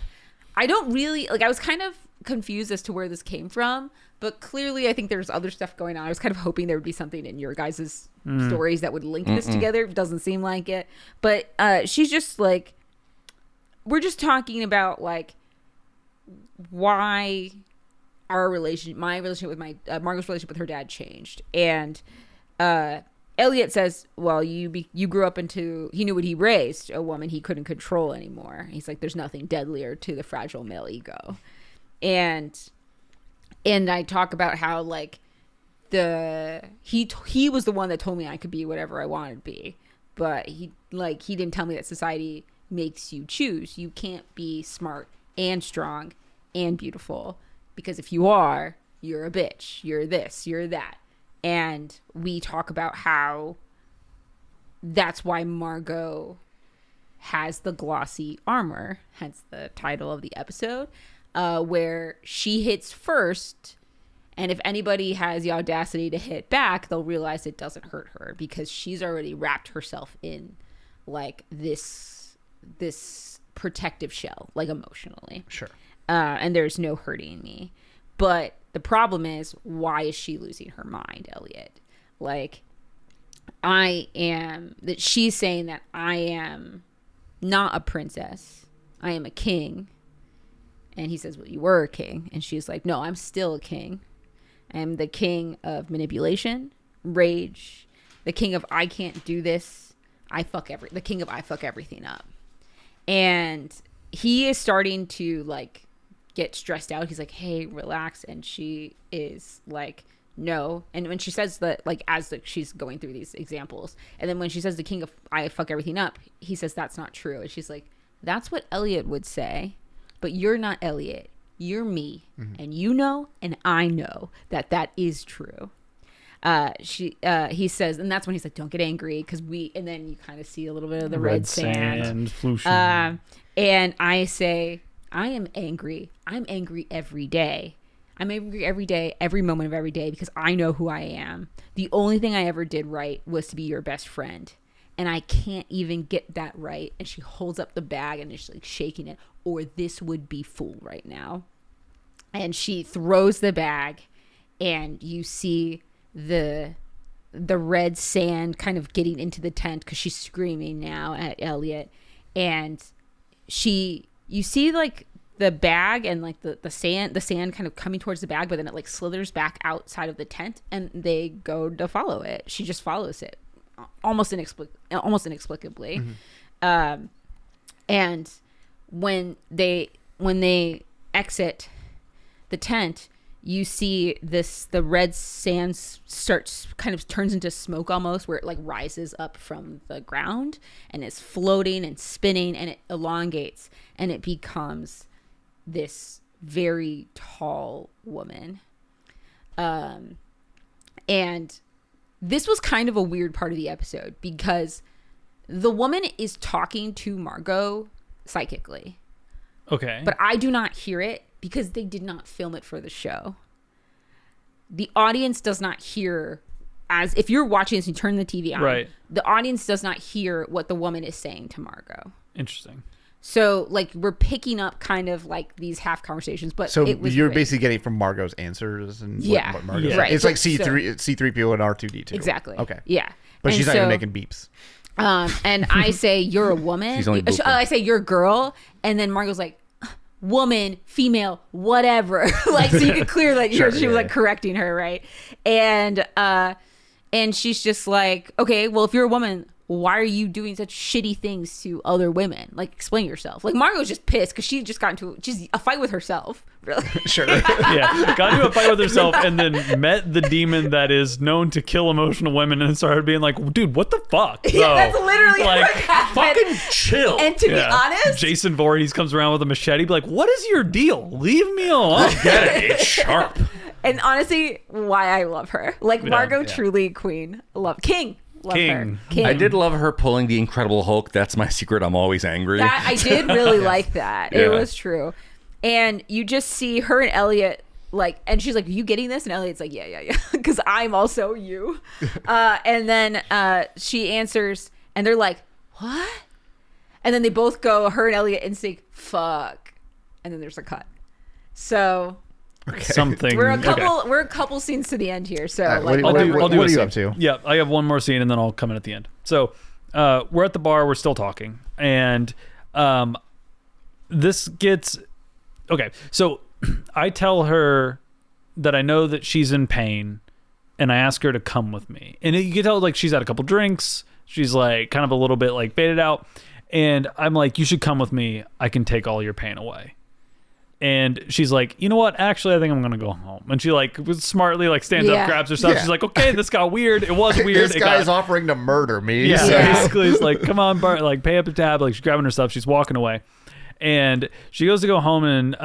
C: I don't really... Like, I was kind of confused as to where this came from. But clearly, I think there's other stuff going on. I was kind of hoping there would be something in your guys' stories that would link this together. Doesn't seem like it. But she's just like... We're just talking about, like, why my relationship with Margot's relationship with her dad changed. And Elliot says, well, you grew up into, he knew what he raised, a woman he couldn't control anymore. He's like, there's nothing deadlier to the fragile male ego. And I talk about how, like, he was the one that told me I could be whatever I wanted to be. But he didn't tell me that society makes you choose. You can't be smart and strong and beautiful, because if you are, you're a bitch, you're this, you're that. And we talk about how that's why Margot has the glossy armor, hence the title of the episode, where she hits first, and if anybody has the audacity to hit back, they'll realize it doesn't hurt her because she's already wrapped herself in like this protective shell, like emotionally.
E: Sure.
C: And there's no hurting me. But the problem is, why is she losing her mind, Elliot? Like, she's saying that I am not a princess. I am a king. And he says, well, you were a king. And she's like, no, I'm still a king. I'm the king of manipulation, rage, the king of I can't do this. The king of I fuck everything up. And he is starting to like get stressed out. He's like, hey, relax. And she is like, no. And when she says that, like, she's going through these examples, and then when she says the king of I fuck everything up, he says that's not true. And she's like, that's what Elliot would say, but you're not Elliot. You're me. And you know, and I know that is true. He says, and that's when he's like, don't get angry, and then you kind of see a little bit of the red sand. And I say, I am angry. I'm angry every day. I'm angry every day, every moment of every day, because I know who I am. The only thing I ever did right was to be your best friend. And I can't even get that right. And she holds up the bag and is like shaking it, or this would be full right now. And she throws the bag, and you see the red sand kind of getting into the tent because she's screaming now at Elliot. And you see like the bag and like the sand kind of coming towards the bag, but then it like slithers back outside of the tent, and they go to follow it. She just follows it almost inexplicably. And when they exit the tent, you see the red sand turns into smoke almost, where it like rises up from the ground and it's floating and spinning, and it elongates and it becomes this very tall woman. And this was kind of a weird part of the episode, because the woman is talking to Margot psychically.
D: Okay.
C: But I do not hear it, because they did not film it for the show. The audience does not hear, as if you're watching this and you turn the TV on,
D: right,
C: the audience does not hear what the woman is saying to Margot.
D: Interesting.
C: So like we're picking up kind of like these half conversations, but
E: so
C: it was
E: you're
C: great.
E: Basically getting from Margot's answers and what Margot said.
C: Right.
E: It's like C3PO and R2D2.
C: Exactly.
E: Okay.
C: Yeah.
E: But
C: and
E: she's not even making beeps.
C: And I say, you're a woman.
B: She's only
C: I say, you're a girl. And then Margot's like, woman, female, whatever. Like, so you could clear that she was like correcting her, right? And she's just like, okay, well, if you're a woman, why are you doing such shitty things to other women? Like, explain yourself. Like, Margot's just pissed because she just got into a fight with herself. Really?
E: Sure.
D: Yeah, got into a fight with herself and then met the demon that is known to kill emotional women and started being like, dude, what the fuck?
C: Yeah, that's literally
D: like,
B: fucking chill.
C: And to be honest,
D: Jason Voorhees comes around with a machete, be like, what is your deal? Leave me alone.
B: Get it? It's sharp.
C: And honestly, why I love her. Like, Margot, truly queen. King. Love her. King.
B: I did love her pulling the Incredible Hulk. That's my secret. I'm always angry.
C: I did really like that.
B: Yeah.
C: It was true. And you just see her and Elliot, like, and she's like, are you getting this? And Elliot's like, yeah. Because I'm also you. And then she answers, and they're like, what? And then they both go, her and Elliot, and say, fuck. And then there's a cut. So...
E: Okay.
D: Something.
C: We're a couple scenes to the end here. So
E: what
D: I'll do
E: are
D: a
E: you
D: scene.
E: up to?
D: Yeah, I have one more scene and then I'll come in at the end. So we're at the bar, we're still talking, and this gets okay. So I tell her that I know that she's in pain, and I ask her to come with me. And you can tell like she's had a couple drinks, she's like kind of a little bit like faded out, and I'm like, you should come with me. I can take all your pain away. And she's like, you know what? Actually, I think I'm going to go home. And she like smartly like stands up, grabs her stuff.
E: Yeah.
D: She's like, okay, this got weird. It was weird.
E: This guy's offering to murder me.
D: Yeah,
E: so.
D: basically, it's like, come on, Bart, like pay up the tab. Like she's grabbing her stuff. She's walking away. And she goes to go home and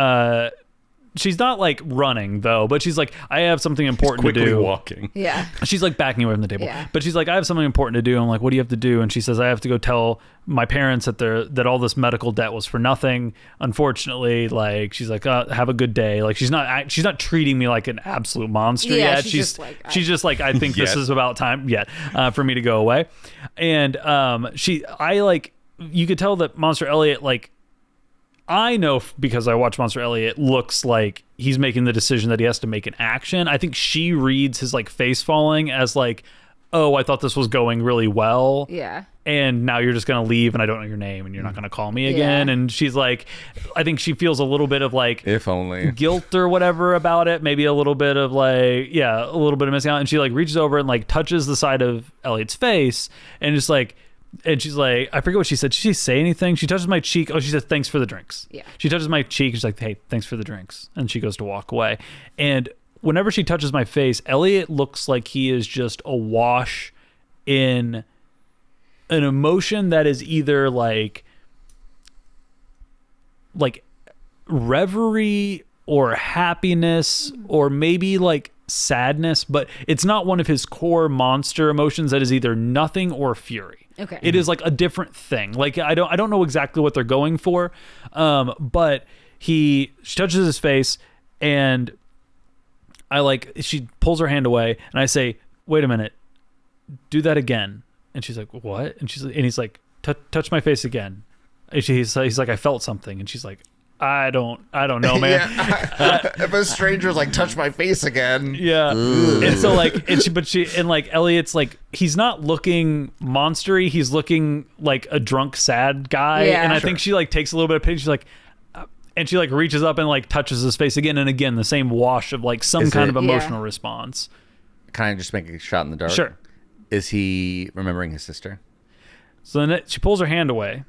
D: she's not like running though, but she's like, I have something important to do.
B: Quickly walking.
C: yeah.
D: She's like backing away from the table,
C: Yeah.
D: but she's like, I have something important to do. I'm like, what do you have to do? And she says, I have to go tell my parents that all this medical debt was for nothing. Unfortunately, like she's like, have a good day. Like she's not treating me like an absolute monster yet. She's just like, I think this is about time for me to go away. And you could tell that Monster Elliot like I know because I watch Monster Elliot, it looks like he's making the decision that he has to make an action. I think she reads his like face falling as like, oh, I thought this was going really well.
C: Yeah.
D: And now you're just going to leave and I don't know your name and you're not going to call me again.
C: Yeah.
D: And she's like, I think she feels a little bit of like
B: If only.
D: guilt or whatever about it. Maybe a little bit of like, a little bit of missing out. And she like reaches over and like touches the side of Elliot's face and just like, and she's like, I forget what she said. Did she say anything? She touches my cheek. Oh, she said, thanks for the drinks.
C: Yeah.
D: She touches my cheek. She's like, hey, thanks for the drinks. And she goes to walk away. And whenever she touches my face, Elliot looks like he is just awash in an emotion that is either like reverie or happiness or maybe like sadness, but it's not one of his core monster emotions that is either nothing or fury.
C: Okay.
D: It is like a different thing. Like I don't know exactly what they're going for, but she touches his face and she pulls her hand away and I say, wait a minute, do that again. And she's like, what? And he's like, touch my face again. And he's like, I felt something. And she's like, I don't know, man.
E: If a stranger's like, touch my face again.
D: Yeah.
E: Ugh.
D: And so like, and like Elliot's like, he's not looking monstery. He's looking like a drunk, sad guy.
C: Yeah.
D: And I think she like takes a little bit of pity. She's like, and she like reaches up and like touches his face again and again, the same wash of like some kind of emotional response.
B: Can I just make a shot in the dark?
D: Sure.
B: Is he remembering his sister?
D: So then she pulls her hand away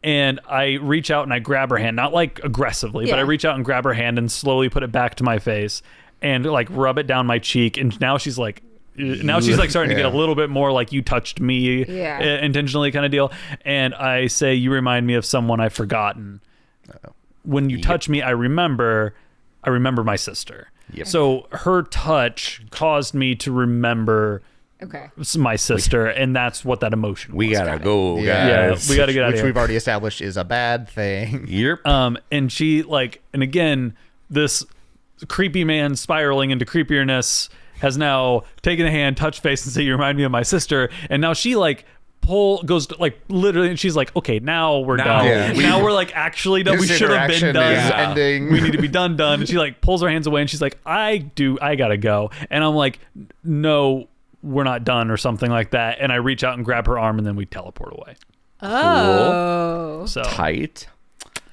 D: and I reach out and I grab her hand, not like aggressively, but I reach out and grab her hand and slowly put it back to my face and like rub it down my cheek. And now she's like starting to get a little bit more like you touched me intentionally kind of deal. And I say, you remind me of someone I've forgotten. When you touch me, I remember my sister. Yep. So her touch caused me to remember my sister, and that's what that emotion was.
B: We gotta go,
E: Yeah,
B: guys.
D: we gotta get out of
E: Which
D: here.
E: we've already established is a bad thing.
B: Yep.
D: And she like, and again, this creepy man spiraling into creepierness has now taken a hand, touched face, and say, "You remind me of my sister." And now she like goes to, like literally, and she's like, "Okay, now we're done.
E: Yeah.
D: Now we're like actually done.
E: This
D: We should have been
E: interaction
D: done.
E: is ending.
D: We need to be done." And she like pulls her hands away, and she's like, "I gotta go." And I'm like, "No, we're not done," or something like that. And I reach out and grab her arm, and then we teleport away.
C: Oh.
D: So
B: Tight.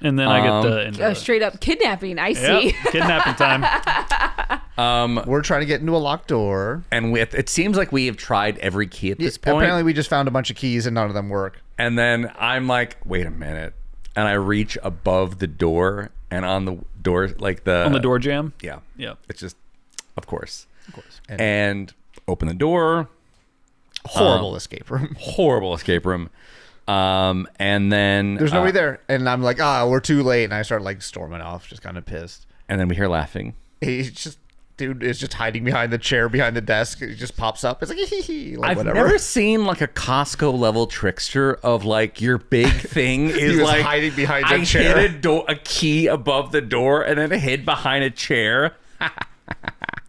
D: and then I get the end of it.
C: Straight up kidnapping. I see.
D: Yep, kidnapping time.
E: We're trying to get into a locked door.
B: And it seems like we have tried every key at this point.
E: Apparently, we just found a bunch of keys and none of them work.
B: And then I'm like, wait a minute. And I reach above the door and on the door, like
D: On the door jam.
B: Yeah.
D: Yep.
B: It's just, of course. And open the door.
E: Horrible escape room.
B: Horrible escape room. And then
E: There's nobody there. And I'm like, we're too late. And I start like storming off, just kind of pissed.
B: And then we hear laughing.
E: He's just, dude is just hiding behind the chair, behind the desk. He just pops up. It's like, hee hee, like
B: I've
E: whatever.
B: never seen like a Costco level trickster of like your big thing is
E: was
B: like
E: hiding behind
B: I
E: a chair.
B: hid a key above the door and then hid behind a chair.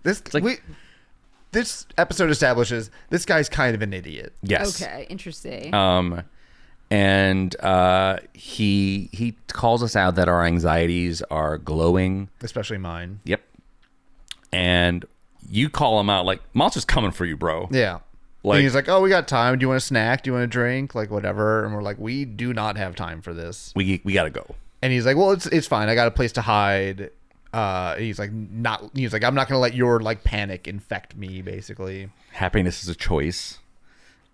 E: This episode establishes this guy's kind of an idiot.
B: Yes.
C: Okay. Interesting.
B: And he calls us out that our anxieties are glowing.
E: Especially mine.
B: Yep. And you call him out like, monster's coming for you, bro.
E: Yeah.
B: Like,
E: and he's like, we got time. Do you want a snack? Do you want a drink? Like, whatever. And we're like, we do not have time for this.
B: we gotta go.
E: And he's like, well, it's fine. I got a place to hide. He's like, I'm not going to let your like panic infect me, basically.
B: Happiness is a choice.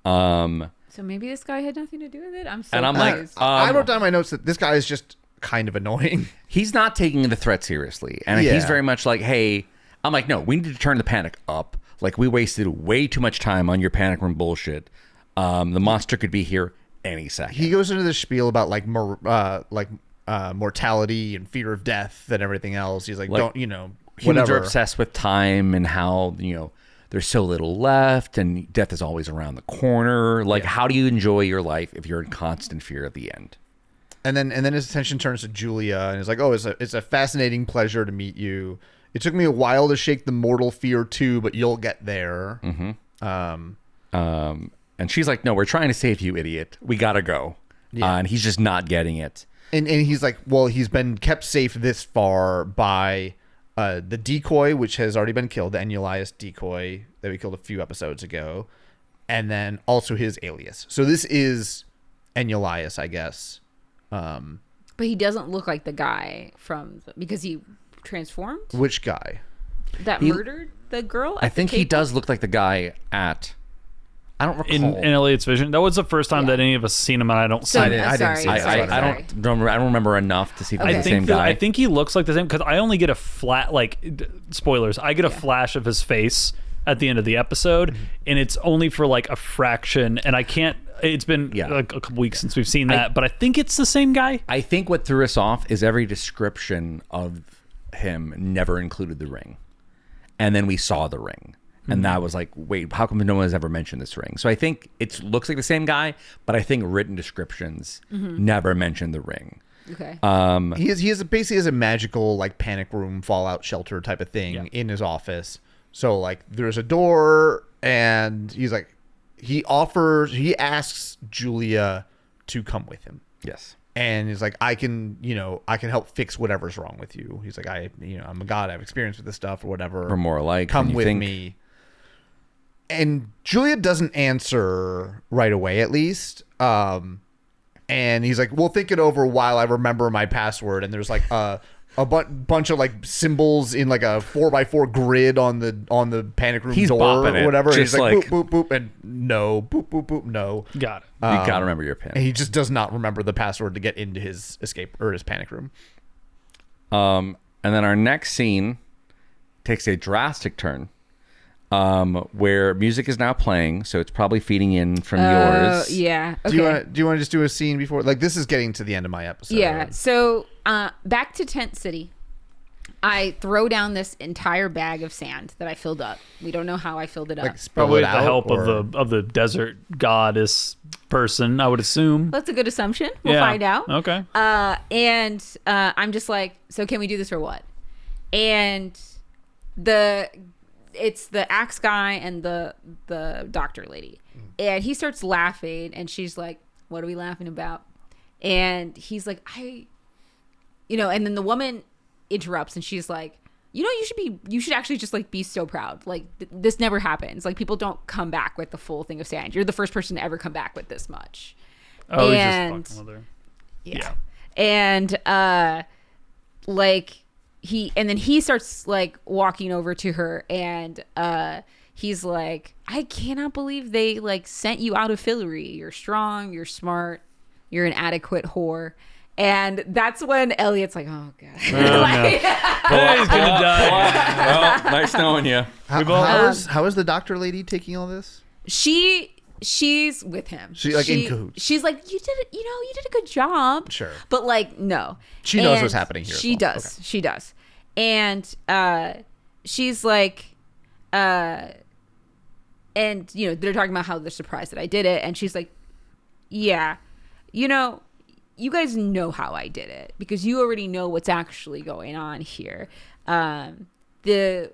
C: So maybe this guy had nothing to do with it. I'm so
B: And I'm like,
C: confused.
E: I wrote down my notes that this guy is just kind of annoying.
B: He's not taking the threat seriously. And he's very much like, hey, I'm like, no, we need to turn the panic up. Like, we wasted way too much time on your panic room bullshit. The monster could be here any second.
E: He goes into this spiel about mortality and fear of death and everything else. He's like don't,
B: humans
E: whatever.
B: are obsessed with time and how, there's so little left and death is always around the corner. Like, how do you enjoy your life if you're in constant fear at the end?
E: And then his attention turns to Julia and he's like, it's a fascinating pleasure to meet you. It took me a while to shake the mortal fear too, but you'll get there.
B: And she's like, no, we're trying to save you, idiot. We gotta go. Yeah. And he's just not getting it.
E: And he's like, well, he's been kept safe this far by the decoy, which has already been killed, the Enulias decoy that we killed a few episodes ago, and then also his alias. So this is Enulias, I guess.
C: But he doesn't look like the guy because he transformed?
E: Which guy?
C: That murdered the girl?
B: I think he does look like the guy at... I don't recall.
D: In Elliot's vision. That was the first time that any of us seen him, and I don't see him.
E: I didn't see it.
B: I don't remember enough to see if it's the same guy.
D: I think he looks like the same, because I only get a flat, like, spoilers, I get a flash of his face at the end of the episode, and it's only for like a fraction, and I can't, it's been like a couple weeks since we've seen that, but I think it's the same guy.
B: I think what threw us off is every description of him never included the ring. And then we saw the ring. And that was like, wait, how come no one has ever mentioned this ring? So I think it looks like the same guy, but I think written descriptions never mentioned the ring.
C: Okay.
E: He basically has a magical like panic room, fallout shelter type of thing in his office. So like there's a door, and he's like, he asks Julia to come with him.
B: Yes.
E: And he's like, I can help fix whatever's wrong with you. He's like, I'm a god, I have experience with this stuff or whatever.
B: Or more like,
E: come with me. And Julia doesn't answer right away, at least. And he's like, well, think it over while I remember my password. And there's like a bunch of like symbols in like a 4x4 grid on the panic room door or whatever. And he's like, boop, boop, boop, and no, boop, boop, boop, no.
D: Got it.
B: You gotta remember your pin.
E: And he just does not remember the password to get into his escape or his panic room.
B: And then our next scene takes a drastic turn. Where music is now playing, so it's probably feeding in from yours.
C: Yeah. Okay.
E: Do you want to just do a scene before? Like, this is getting to the end of my episode.
C: Yeah. So back to Tent City. I throw down this entire bag of sand that I filled up. We don't know how I filled it up.
E: Like,
D: Probably with the help of the desert goddess person, I would assume.
C: That's a good assumption. We'll find out.
D: Okay.
C: And I'm just like, so can we do this or what? And it's the axe guy and the doctor lady, and he starts laughing, and she's like, what are we laughing about? And he's like, and then the woman interrupts, and she's like, you should actually just like be so proud. Like this never happens. Like people don't come back with the full thing of sand. You're the first person to ever come back with this much.
D: Oh, and he's just fucking with her.
C: Yeah. And he starts like walking over to her, and he's like, I cannot believe they like sent you out of Fillory. You're strong, you're smart, you're an adequate whore. And that's when Elliot's like, oh god,
D: he's gonna die.
B: Well, nice knowing you.
E: How is the doctor lady taking all this?
C: She's with him.
E: In cahoots.
C: She's like, you did a good job.
E: Sure.
C: But like, no.
E: She knows what's happening here.
C: She does. Okay. She does. And she's like, and they're talking about how they're surprised that I did it. And she's like, yeah, you guys know how I did it because you already know what's actually going on here. The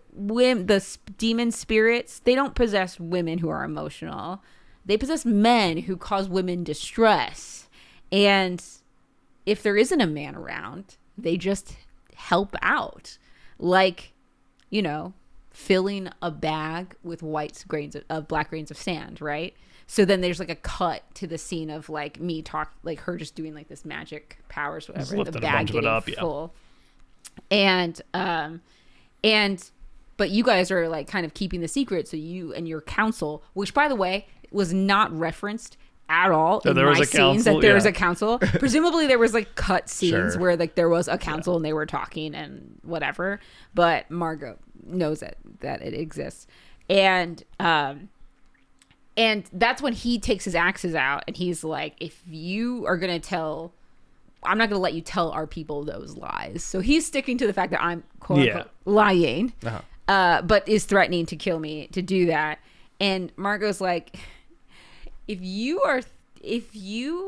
C: demon spirits, they don't possess women who are emotional. They possess men who cause women distress. And if there isn't a man around, they just help out. Like, filling a bag with black grains of sand, right? So then there's like a cut to the scene of like me like her just doing like this magic powers, whatever, and the bag getting full. And but you guys are like kind of keeping the secret. So you and your council, which by the way was not referenced at all in my scenes, that there was a council. Presumably there was like cut scenes where like there was a council and they were talking and whatever. But Margot knows that it exists. And that's when he takes his axes out and he's like, if you are going to tell, I'm not going to let you tell our people those lies. So he's sticking to the fact that I'm quote unquote lying, but is threatening to kill me to do that. And Margot's like, if you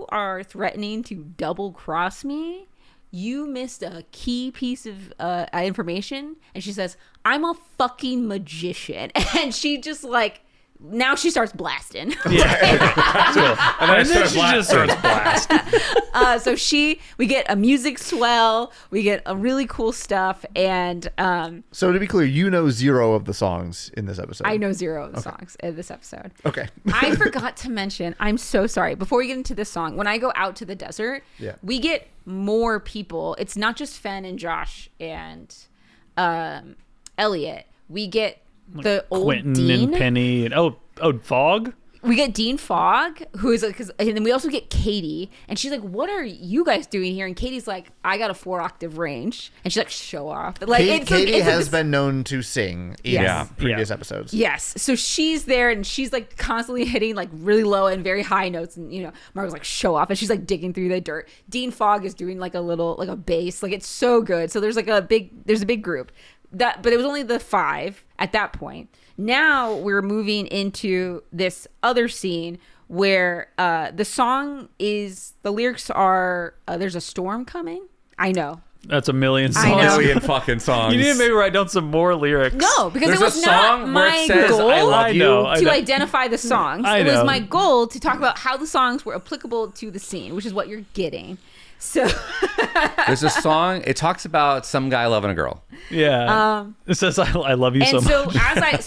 C: are threatening to double cross me, you missed a key piece of information. And she says, I'm a fucking magician. And she just like now she starts blasting.
D: Yeah. Cool. And then she just starts blasting.
C: So we get a music swell, we get a really cool stuff, and
E: So to be clear, you know 0 of the songs in this episode.
C: I know 0 of the songs in this episode.
E: Okay.
C: I forgot to mention, I'm so sorry. Before we get into this song, when I go out to the desert, we get more people. It's not just Fen and Josh and Elliot. We get the old
D: Quentin
C: Dean
D: and Penny and Fogg.
C: We get Dean Fogg, who is like, and then we also get Katie, and she's like, "What are you guys doing here?" And Katie's like, "I got a 4-octave range," and she's like, "Show off." But like,
E: Katie has been known to sing in previous episodes.
C: Yes, so she's there, and she's like constantly hitting like really low and very high notes, and Margot's like, "Show off," and she's like digging through the dirt. Dean Fogg is doing like a bass, like it's so good. So there's a big group but it was only the 5 at that point. Now we're moving into this other scene where the lyrics are, there's a storm coming. I know.
D: That's a million songs.
C: I know.
B: A million fucking songs.
D: You need to maybe write down some more lyrics.
C: No, because
B: There's
C: it was
B: a
C: not
B: song where
C: my
B: it says,
C: goal
B: "I love you."
C: to identify the songs.
D: I
C: It was
D: know.
C: my goal to talk about how the songs were applicable to the scene, which is what you're getting. So
B: There's a song. It talks about some guy loving a girl.
D: Yeah. It says, I love you so
C: and so
D: much.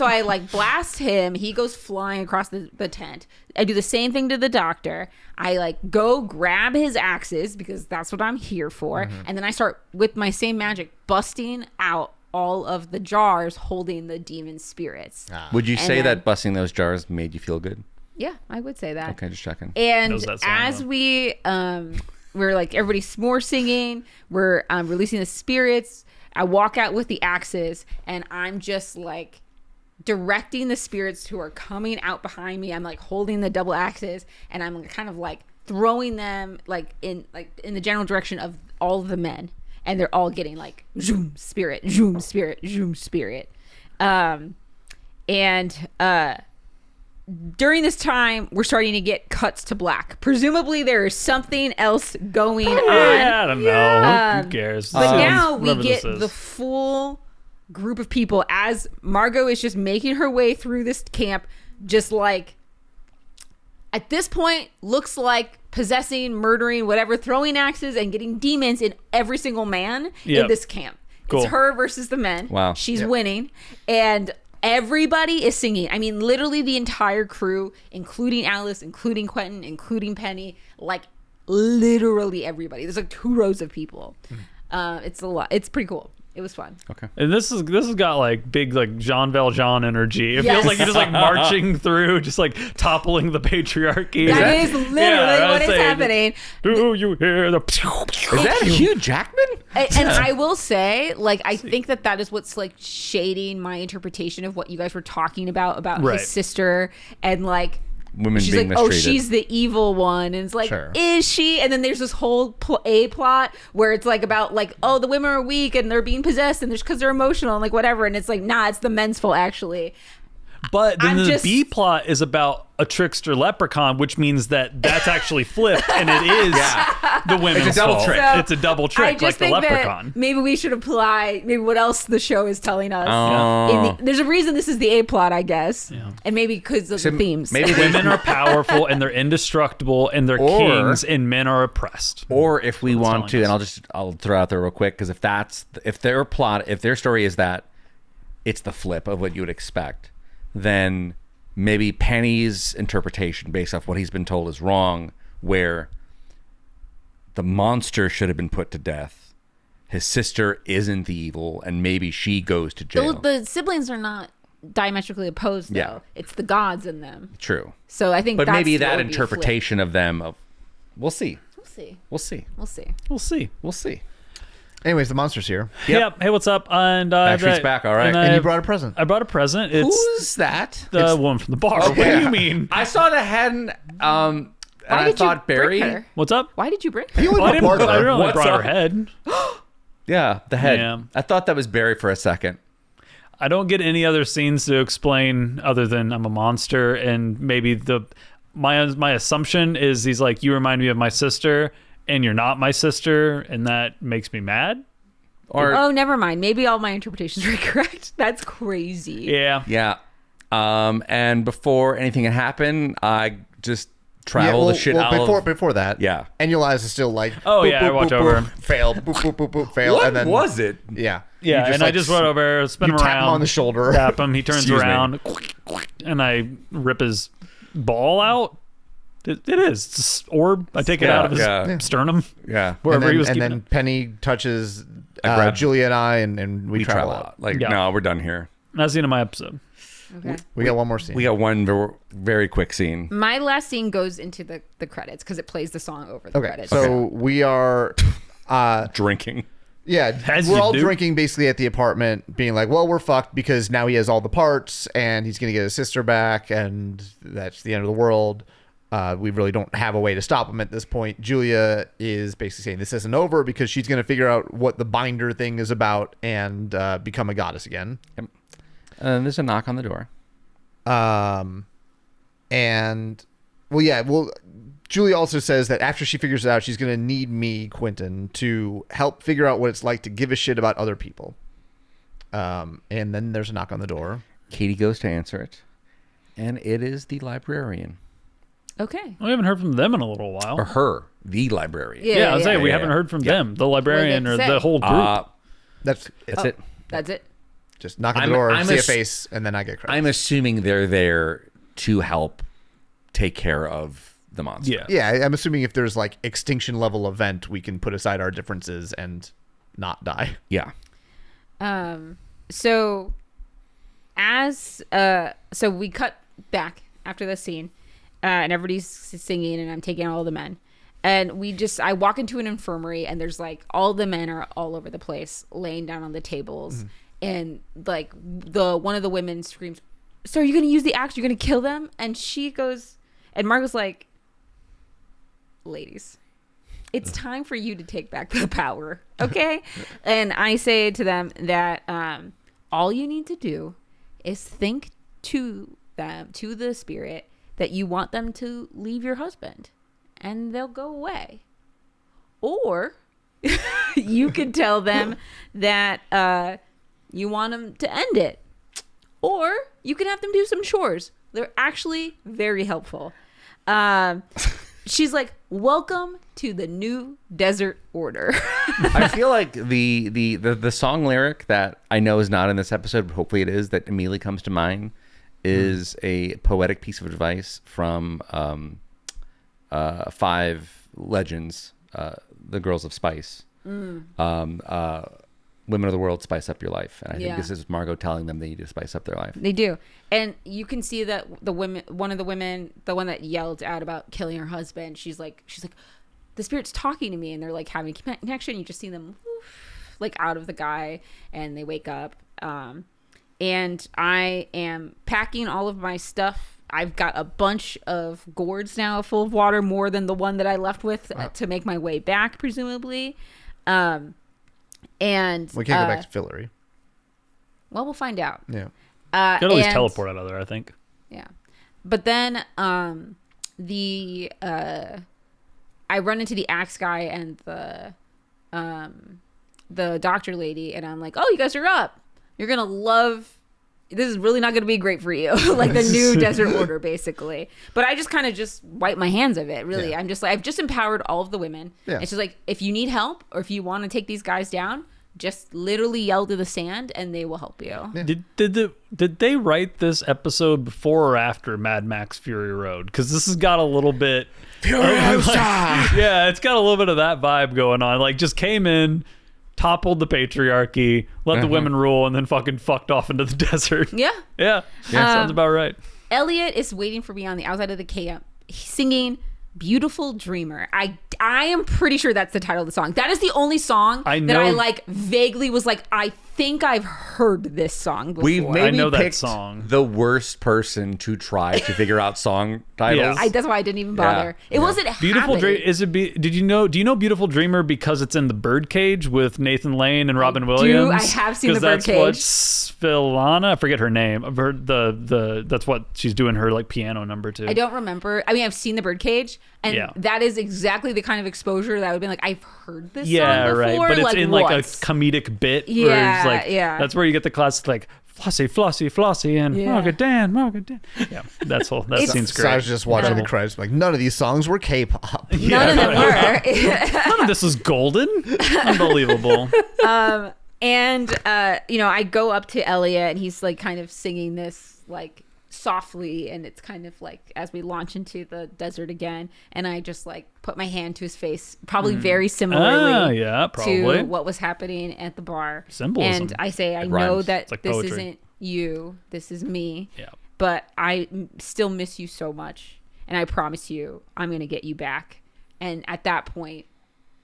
C: I like blast him. He goes flying across the tent. I do the same thing to the doctor. I like go grab his axes because that's what I'm here for. And then I start with my same magic busting out all of the jars holding the demon spirits.
B: Would you say
C: then-
B: that busting those jars made you feel good?
C: Yeah, I would say that.
B: Okay, just checking.
C: And
D: Knows that song,
C: as
D: though.
C: we're like, everybody's more singing, we're releasing the spirits. I walk out with the axes, and I'm just like directing the spirits who are coming out behind me. I'm like holding the double axes, and I'm kind of like throwing them like in the general direction of all of the men, and they're all getting like zoom spirit, zoom spirit, zoom spirit. During this time, we're starting to get cuts to black. Presumably, there is something else going on.
D: I don't know. Who cares?
C: But now we
D: Whatever
C: get
D: this is.
C: the full group of people as Margot is just making her way through this camp, just like, at this point, looks like possessing, murdering, whatever, throwing axes and getting demons in every single man in this camp.
D: Cool.
C: It's her versus the men.
B: Wow.
C: She's winning. And everybody is singing. I mean, literally the entire crew, including Alice, including Quentin, including Penny, like literally everybody. There's like 2 rows of people. It's a lot. It's pretty cool. It was fun.
B: Okay.
D: And this has got like big like Jean Valjean energy. It
C: Yes.
D: feels like you're just like marching through, just like toppling the patriarchy.
C: That is literally what is happening.
D: Do you hear the?
B: Is that Hugh Jackman?
C: And I will say, like, I think that is what's like shading my interpretation of what you guys were talking about
D: Right.
C: his sister, and like
B: Women
C: she's
B: being
C: like, oh,
B: mistreated.
C: she's the evil one, and it's like,
E: Sure.
C: is she? And then there's this whole plot where it's like about like, oh, the women are weak and they're being possessed, and there's because they're emotional and like whatever, and it's like, nah, it's the men's fault actually.
D: But then
C: I'm
D: the
C: just-
D: B plot is about a trickster leprechaun, which means that's actually flipped, and it is the women's
B: It's a double
D: fault.
B: trick.
C: So,
D: It's a double
C: I
D: trick,
C: just
D: like the
C: think
D: leprechaun.
C: that maybe we should apply maybe what else the show is telling us. There's a reason this is the A plot, I guess, and maybe because of the themes.
B: Maybe they
D: Women are powerful and they're indestructible and they're
B: Or-
D: kings, and men are oppressed.
B: Or if we want to,
D: telling
B: and I'll throw out there real quick, because if their story is that it's the flip of what you would expect, then maybe Penny's interpretation based off what he's been told is wrong, where the monster should have been put to death. His sister isn't the evil, and maybe she goes to jail.
C: The siblings are not diametrically opposed, though.
B: Yeah.
C: It's the gods in them.
B: True.
C: So I think
B: But
C: that's
B: maybe
C: what
B: that
C: would be a flip.
B: interpretation of them, we'll see.
C: We'll see.
B: We'll see.
C: We'll see.
D: We'll see.
B: We'll see.
E: Anyways, the monster's here.
D: Yep. Hey, what's up? And
B: Backstreet's back, all right.
E: And you brought a present.
D: I brought a present. It's
B: Who's that?
D: the woman from the bar. What do you mean?
B: I saw the head, and I
C: did you
B: thought Barry.
C: bring her?
D: What's up?
C: Why did you bring her?
E: You
D: Well, I didn't.
E: part of
D: I
E: her.
D: really
B: What's
D: brought her
B: up?
D: head.
B: Yeah, the head.
D: Yeah.
B: I thought that was Barry for a second.
D: I don't get any other scenes to explain other than I'm a monster, and maybe my assumption is he's like, you remind me of my sister, and you're not my sister, and that makes me mad.
B: Or
C: Oh, never mind. Maybe all my interpretations were correct. That's crazy.
D: Yeah.
B: yeah, And before anything had happened, I just travel the shit out of...
E: Before that,
B: Yeah.
E: Annulise is still like,
D: Oh,
E: boop,
D: yeah,
E: boop,
D: I watch
E: boop,
D: over
E: boop,
D: him.
E: fail, boop, boop, boop, boop, fail.
B: What
E: and then,
B: was it?
E: Yeah.
D: Yeah,
E: You
D: and I just went over, spin him
E: tap
D: around.
E: him on the shoulder.
D: Tap him, he turns
B: Excuse me.
D: around, and I rip his ball out. It is. It's just orb. I take it out of his sternum.
B: Yeah.
D: Wherever he was
E: and
D: keeping
E: then
D: it.
E: Penny touches
B: grab-
E: Julia and I, and we travel
B: Travel
E: out.
B: out. Like,
D: Yeah.
B: no, we're done here.
D: That's the end of my episode.
C: Okay.
E: We got one more scene.
B: We got one very quick scene.
C: My last scene goes into the credits because it plays the song over the
E: Okay,
C: credits.
E: so we are,
B: Drinking.
E: yeah,
D: As
E: we're
D: you
E: all
D: do.
E: drinking basically at the apartment, being like, well, we're fucked because now he has all the parts and he's going to get his sister back, and that's the end of the world. We really don't have a way to stop him at this point. Julia is basically saying this isn't over because she's going to figure out what the binder thing is about and become a goddess again.
B: Yep. There's a knock on the door.
E: And Julie also says that after she figures it out, she's going to need me, Quentin, to help figure out what it's like to give a shit about other people. And then there's a knock on the door.
B: Katie goes to answer it, and it is the librarian.
C: Okay.
D: We haven't heard from them in a little while.
B: Or her, the librarian.
D: Yeah, I was saying we
B: yeah,
D: haven't
B: yeah.
D: heard from them, the librarian
C: What
D: or
C: did they
D: the
C: say?
D: whole group.
E: That's
B: That's it.
C: That's it.
E: Just knock on
B: I'm-
E: the door,
B: I'm
E: see a
B: ass-
E: face, and then I get credits.
B: I'm assuming they're there to help take care of the monster.
D: Yeah.
E: Yeah, I'm assuming if there's like extinction level event, we can put aside our differences and not die.
B: Yeah.
C: So so we cut back after the scene, and everybody's singing, and I'm taking out all the men, and I walk into an infirmary, and there's like all the men are all over the place, laying down on the tables, and like one of the women screams, "So are you going to use the axe? You're going to kill them?" And she goes, and Margot's like, "Ladies, it's time for you to take back the power, okay?" And I say to them that all you need to do is think to the spirit that you want them to leave your husband, and they'll go away. Or you can tell them that you want them to end it. Or you can have them do some chores. They're actually very helpful. She's like, "Welcome to the new desert order."
B: I feel like the song lyric that I know is not in this episode, but hopefully it is, that immediately comes to mind is a poetic piece of advice from 5 Legends, the Girls of Spice. Women of the world, spice up your life. And I think this is Margot telling them they need to spice up their life.
C: They do. And you can see that one of the women, the one that yelled out about killing her husband, she's like, the spirit's talking to me, and they're like having a connection. You just see them like out of the guy, and they wake up. And I am packing all of my stuff. I've got a bunch of gourds now full of water, more than the one that I left with to make my way back, presumably. And
E: We can't go back to Fillory.
C: Well, we'll find out.
E: Yeah.
D: You could always teleport out of there, I think.
C: Yeah. But then I run into the axe guy and the doctor lady, and I'm like, "Oh, you guys are up. You're going to love, this is really not going to be great for you." Like the new desert order, basically. But I just kind of just wipe my hands of it, really.
E: Yeah.
C: I'm just like, I've just empowered all of the women.
E: Yeah.
C: And she's like, if you need help or if you want to take these guys down, just literally yell to the sand and they will help you.
E: Yeah.
D: Did they write this episode before or after Mad Max Fury Road? Because this has got a little bit yeah, it's got a little bit of that vibe going on. Like, just came in, toppled the patriarchy, let the women rule, and then fucking fucked off into the desert.
C: Yeah.
D: Yeah, sounds about right.
C: Elliot is waiting for me on the outside of the camp. He's singing "Beautiful Dreamer." I am pretty sure that's the title of the song. That is the only song
D: I
C: that
D: know-
C: I like vaguely was like, I think I've heard this song before.
B: We've maybe
D: know that
B: picked
D: song.
B: the worst person to try to figure out song titles.
C: That's why I didn't even bother. It wasn't
D: Beautiful
C: happening.
D: Dream. Do you know Beautiful Dreamer because it's in the Birdcage with Nathan Lane and Robin Williams?
C: I have seen The
D: 'Cause that's
C: Birdcage.
D: what Svilana, I forget her name. I've heard that's what she's doing her like piano number to.
C: I don't remember. I mean, I've seen The Birdcage, and
D: Yeah.
C: that is exactly the kind of exposure that I would be like, I've heard this
D: Yeah,
C: song before.
D: right. But it's in like a
C: once.
D: comedic bit.
C: Yeah,
D: where it's like,
C: yeah.
D: That's where you get the classic like Flossie, Flossie, Flossie, and Margot Dan. Yeah, that scene's
E: So I
D: great.
E: was just watching the credits, like none of these songs were K-pop.
C: None of them were.
D: None of this was golden. Unbelievable.
C: And I go up to Elliot, and he's like kind of singing this like softly, and it's kind of like as we launch into the desert again, and I just like put my hand to his face, probably very similarly
D: probably.
C: to what was happening at the bar.
D: Symbolism.
C: And I say, I
B: It
C: know
B: rhymes.
C: that
D: It's like
C: this
D: poetry.
C: isn't you, this is me.
D: Yeah.
C: But I still miss you so much, and I promise you I'm gonna get you back. And at that point,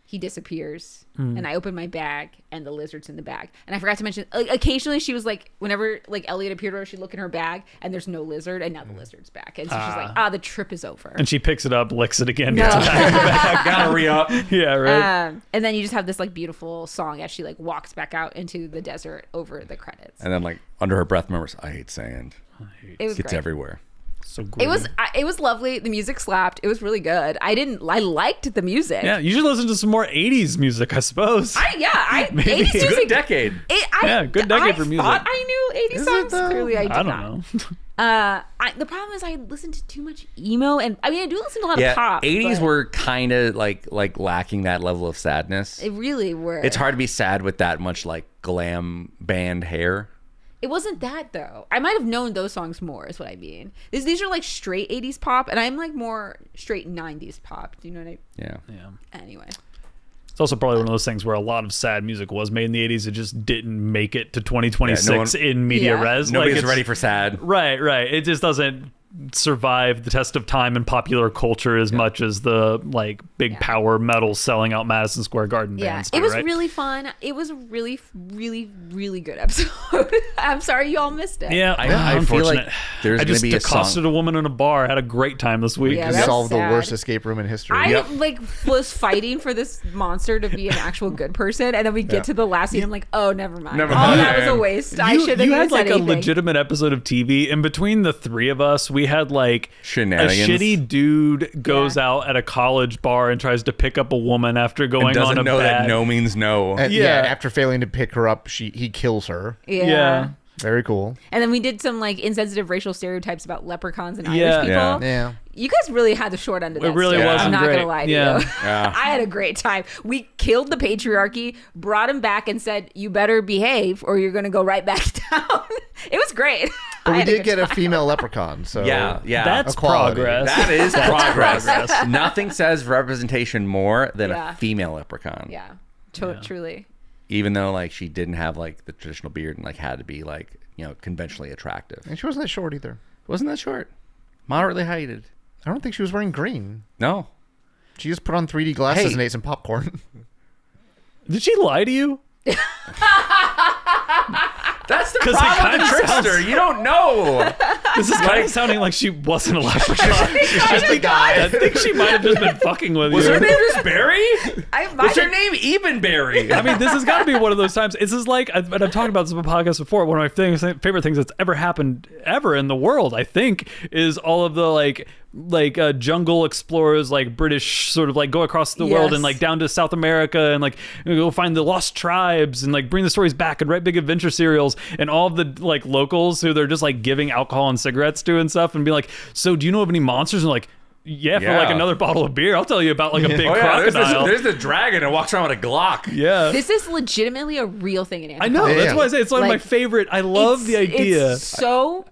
C: he disappears, and I open my bag, and the lizard's in the bag. And I forgot to mention, like, occasionally she was like, whenever like Elliot appeared to her, she'd look in her bag, and there's no lizard, and now the lizard's back. And so she's like, the trip is over.
D: And she picks it up, licks it again.
C: No.
D: gets it back.
B: Gotta re-up.
D: Yeah, right.
C: And then you just have this like beautiful song as she like walks back out into the desert over the credits.
B: And then like under her breath remembers, I hate sand.
C: It was
B: It's
C: great.
B: everywhere.
D: So great.
C: It was lovely. The music slapped. It was really good. I liked the music.
D: Yeah, you should listen to some more 80s music, I suppose.
C: 80s
B: It's a
C: music.
B: good decade.
D: Good decade for music.
C: I thought I knew 80s songs. Clearly, I did
D: I don't
C: not.
D: know.
C: The problem is I listened to too much emo, and I mean I do listen to a lot of pop.
B: 80s
C: but
B: were kind of like lacking that level of sadness.
C: It really were.
B: It's hard to be sad with that much like glam band hair.
C: It wasn't that though. I might have known those songs more. Is what I mean. These are like straight 80s pop, and I'm like more straight 90s pop. Do you know what I?
B: Yeah.
C: Anyway.
D: It's also probably one of those things where a lot of sad music was made in the 80s. It just didn't make it to 2026 in media
C: Yeah.
D: res.
B: Nobody's
D: it's-
B: ready for sad.
D: Right. It just doesn't survive the test of time and popular culture as much as the like big power metal selling out Madison Square Garden
C: Yeah,
D: bands.
C: it was
D: right?
C: really fun. It was a really, really, really good episode. I'm sorry you all missed it.
D: Yeah,
B: I feel
D: unfortunate.
B: like there's
D: I
B: gonna
D: just
B: be a
D: accosted
B: song.
D: a woman in a bar. Had a great time this week.
C: Yeah,
E: You
C: that's
E: solved the
C: sad.
E: worst escape room in history.
C: I like was fighting for this monster to be an actual good person, and then we get to the last scene. I'm like, oh, never mind.
B: Never
C: Oh, that
B: mind.
C: was a waste. I should have
D: You
C: even
D: had
C: said
D: like a
C: anything.
D: legitimate episode of TV. In between the three of us, we had like
B: Shenanigans.
D: a shitty dude goes out at a college bar and tries to pick up a woman after going
B: And doesn't
D: on a
B: know
D: bad.
B: that no means no.
E: And,
D: Yeah.
E: after failing to pick her up, he kills her.
D: Yeah.
E: Very cool.
C: And then we did some like insensitive racial stereotypes about leprechauns and
D: Yeah.
C: Irish people.
E: Yeah.
C: You guys really had the short end of that.
D: It really
C: stick.
B: wasn't
C: I'm not
D: great.
C: gonna lie to
D: Yeah.
C: you.
B: Yeah.
C: I had a great time. We killed the patriarchy, brought him back, and said, "You better behave, or you're gonna go right back down." It was great.
E: But
C: I
E: we
C: had a
E: did
C: good
E: get a
C: time.
E: female leprechaun. So
B: Yeah.
D: That's
E: Equality.
D: progress.
B: That is progress.
D: progress.
B: Nothing says representation more than
C: Yeah.
B: a female leprechaun.
C: Yeah, truly.
B: Even though like she didn't have like the traditional beard and like had to be like, you know, conventionally attractive.
E: And she wasn't that short either.
B: Wasn't that short? Moderately heighted.
E: I don't think she was wearing green.
B: No.
E: She just put on 3D glasses
B: Hey.
E: and ate some popcorn.
D: Did she lie to you?
B: That's the
D: 'Cause it
B: problem with
D: kinda
B: the trickster.
D: sounds-
B: You don't know.
D: This is kind of sounding like she wasn't a leprechaun.
E: She's the guy.
D: I think she might have just been fucking with
B: Was
D: you.
B: her name just Barry?
C: I
B: Was her name even Barry?
D: I mean, this has got to be one of those times. This is like, and I've talked about this on the podcast before. One of my favorite things that's ever happened ever in the world, I think, is all of the like jungle explorers, like British sort of like go across the world and
C: Yes.
D: like down to South America and like go find the lost tribes and like bring the stories back and write big adventure serials, and all of the like locals who they're just like giving alcohol and cigarettes to and stuff, and be like, so do you know of any monsters? And like, yeah, for like
B: Yeah.
D: another bottle of beer, I'll tell you about like a big
B: Oh yeah,
D: crocodile.
B: there's the dragon that walks around with a Glock.
D: yeah.
C: This is legitimately a real thing in
D: I
C: anthropology.
D: know.
E: Yeah.
D: That's why I say it's one of my
C: Like,
D: favorite. I love the idea.
C: It's so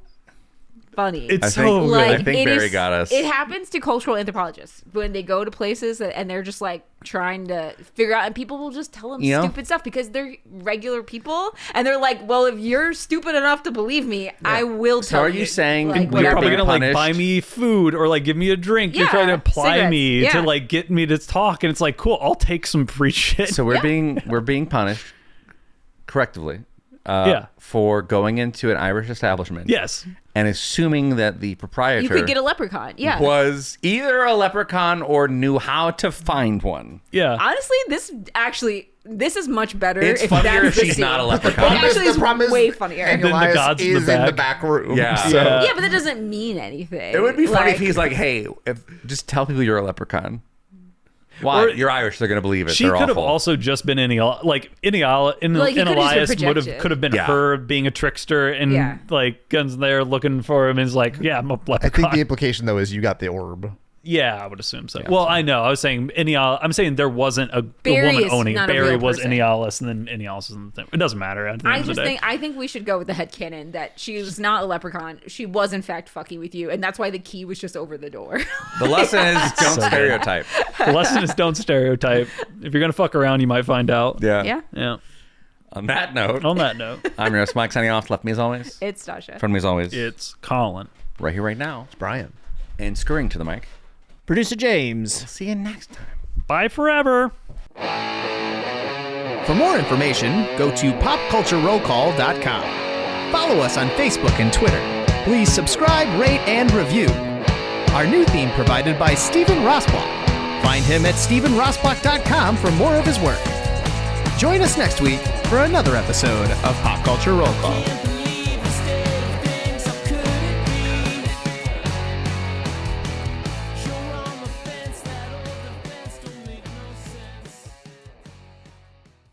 C: funny.
D: It's
B: I
D: so
B: think-
D: good.
C: like
B: I think
C: it
B: Barry
C: is-
B: got us.
C: It happens to cultural anthropologists when they go to places and they're just like trying to figure out, and people will just tell them
B: You know?
C: stupid stuff because they're regular people, and they're like, "Well, if you're stupid enough to believe me, I will
B: So
C: tell
B: are
C: you."
B: you saying
C: like,
B: we're
D: You're
C: whatever.
D: probably
B: being
D: gonna like
B: punished?
D: buy me food or like give me a drink. You're
C: Yeah,
D: trying to apply
C: cigarettes.
D: me
C: Yeah.
D: to like get me to talk, and it's like, cool, I'll take some free shit.
B: So we're being punished correctively for going into an Irish establishment.
D: yes,
B: And assuming that the proprietor
C: You could get a leprechaun. Yeah.
B: was either a leprechaun or knew how to find one.
D: yeah.
C: Honestly, this is much better.
B: It's
C: if
B: funnier
C: that's
B: if
C: the
B: she's
C: scene.
B: not a
C: It
B: leprechaun.
C: actually is way funnier.
E: And
D: then the
E: Elias
D: gods in the
E: is in the
D: back.
E: back room.
B: Yeah.
E: So-
D: Yeah.
C: Yeah, but that doesn't mean anything.
B: It would be funny if
C: Like,
B: he's like, "Hey, just tell people you're a leprechaun." Why?
D: Or-
B: You're Irish. They're gonna believe it.
D: She
B: They're
D: could have
B: awful.
D: also just been any
C: Like, he could've just
D: Elias
C: been projected.
D: could have been
B: Yeah.
D: her being a trickster and
C: Yeah.
D: like guns there looking for him. And is like, yeah, I'm a leprechaun.
E: I think the implication though is you got the orb.
D: Yeah, I would assume so. Well, I know. I was saying I'm saying there wasn't a
C: Barry
D: woman
C: is
D: owning it.
C: not a
D: Barry
C: real
D: was
C: person.
D: Enialis, and then Enialis is in the thing. It doesn't matter at the end of the day.
C: I think we should go with the headcanon that she was not a leprechaun. She was in fact fucking with you, and that's why the key was just over the door.
B: The lesson is don't
D: So good.
B: stereotype.
D: The lesson is don't stereotype. If you're gonna fuck around, you might find out.
B: Yeah.
C: Yeah,
D: Yeah.
B: On that note,
D: On that note,
B: I'm your host, Mike, signing off. Left me as always.
C: it's Dasha.
B: From me as always.
D: it's Colin.
B: Right here, right now.
E: Brian.
B: And scurrying to the mic.
A: Producer James.
B: See you next time.
D: Bye forever.
A: For more information, go to popculturerollcall.com. Follow us on Facebook and Twitter. Please subscribe, rate, and review. Our new theme provided by Stephen Rossblock. Find him at stephenrossblock.com for more of his work. Join us next week for another episode of Pop Culture Roll Call.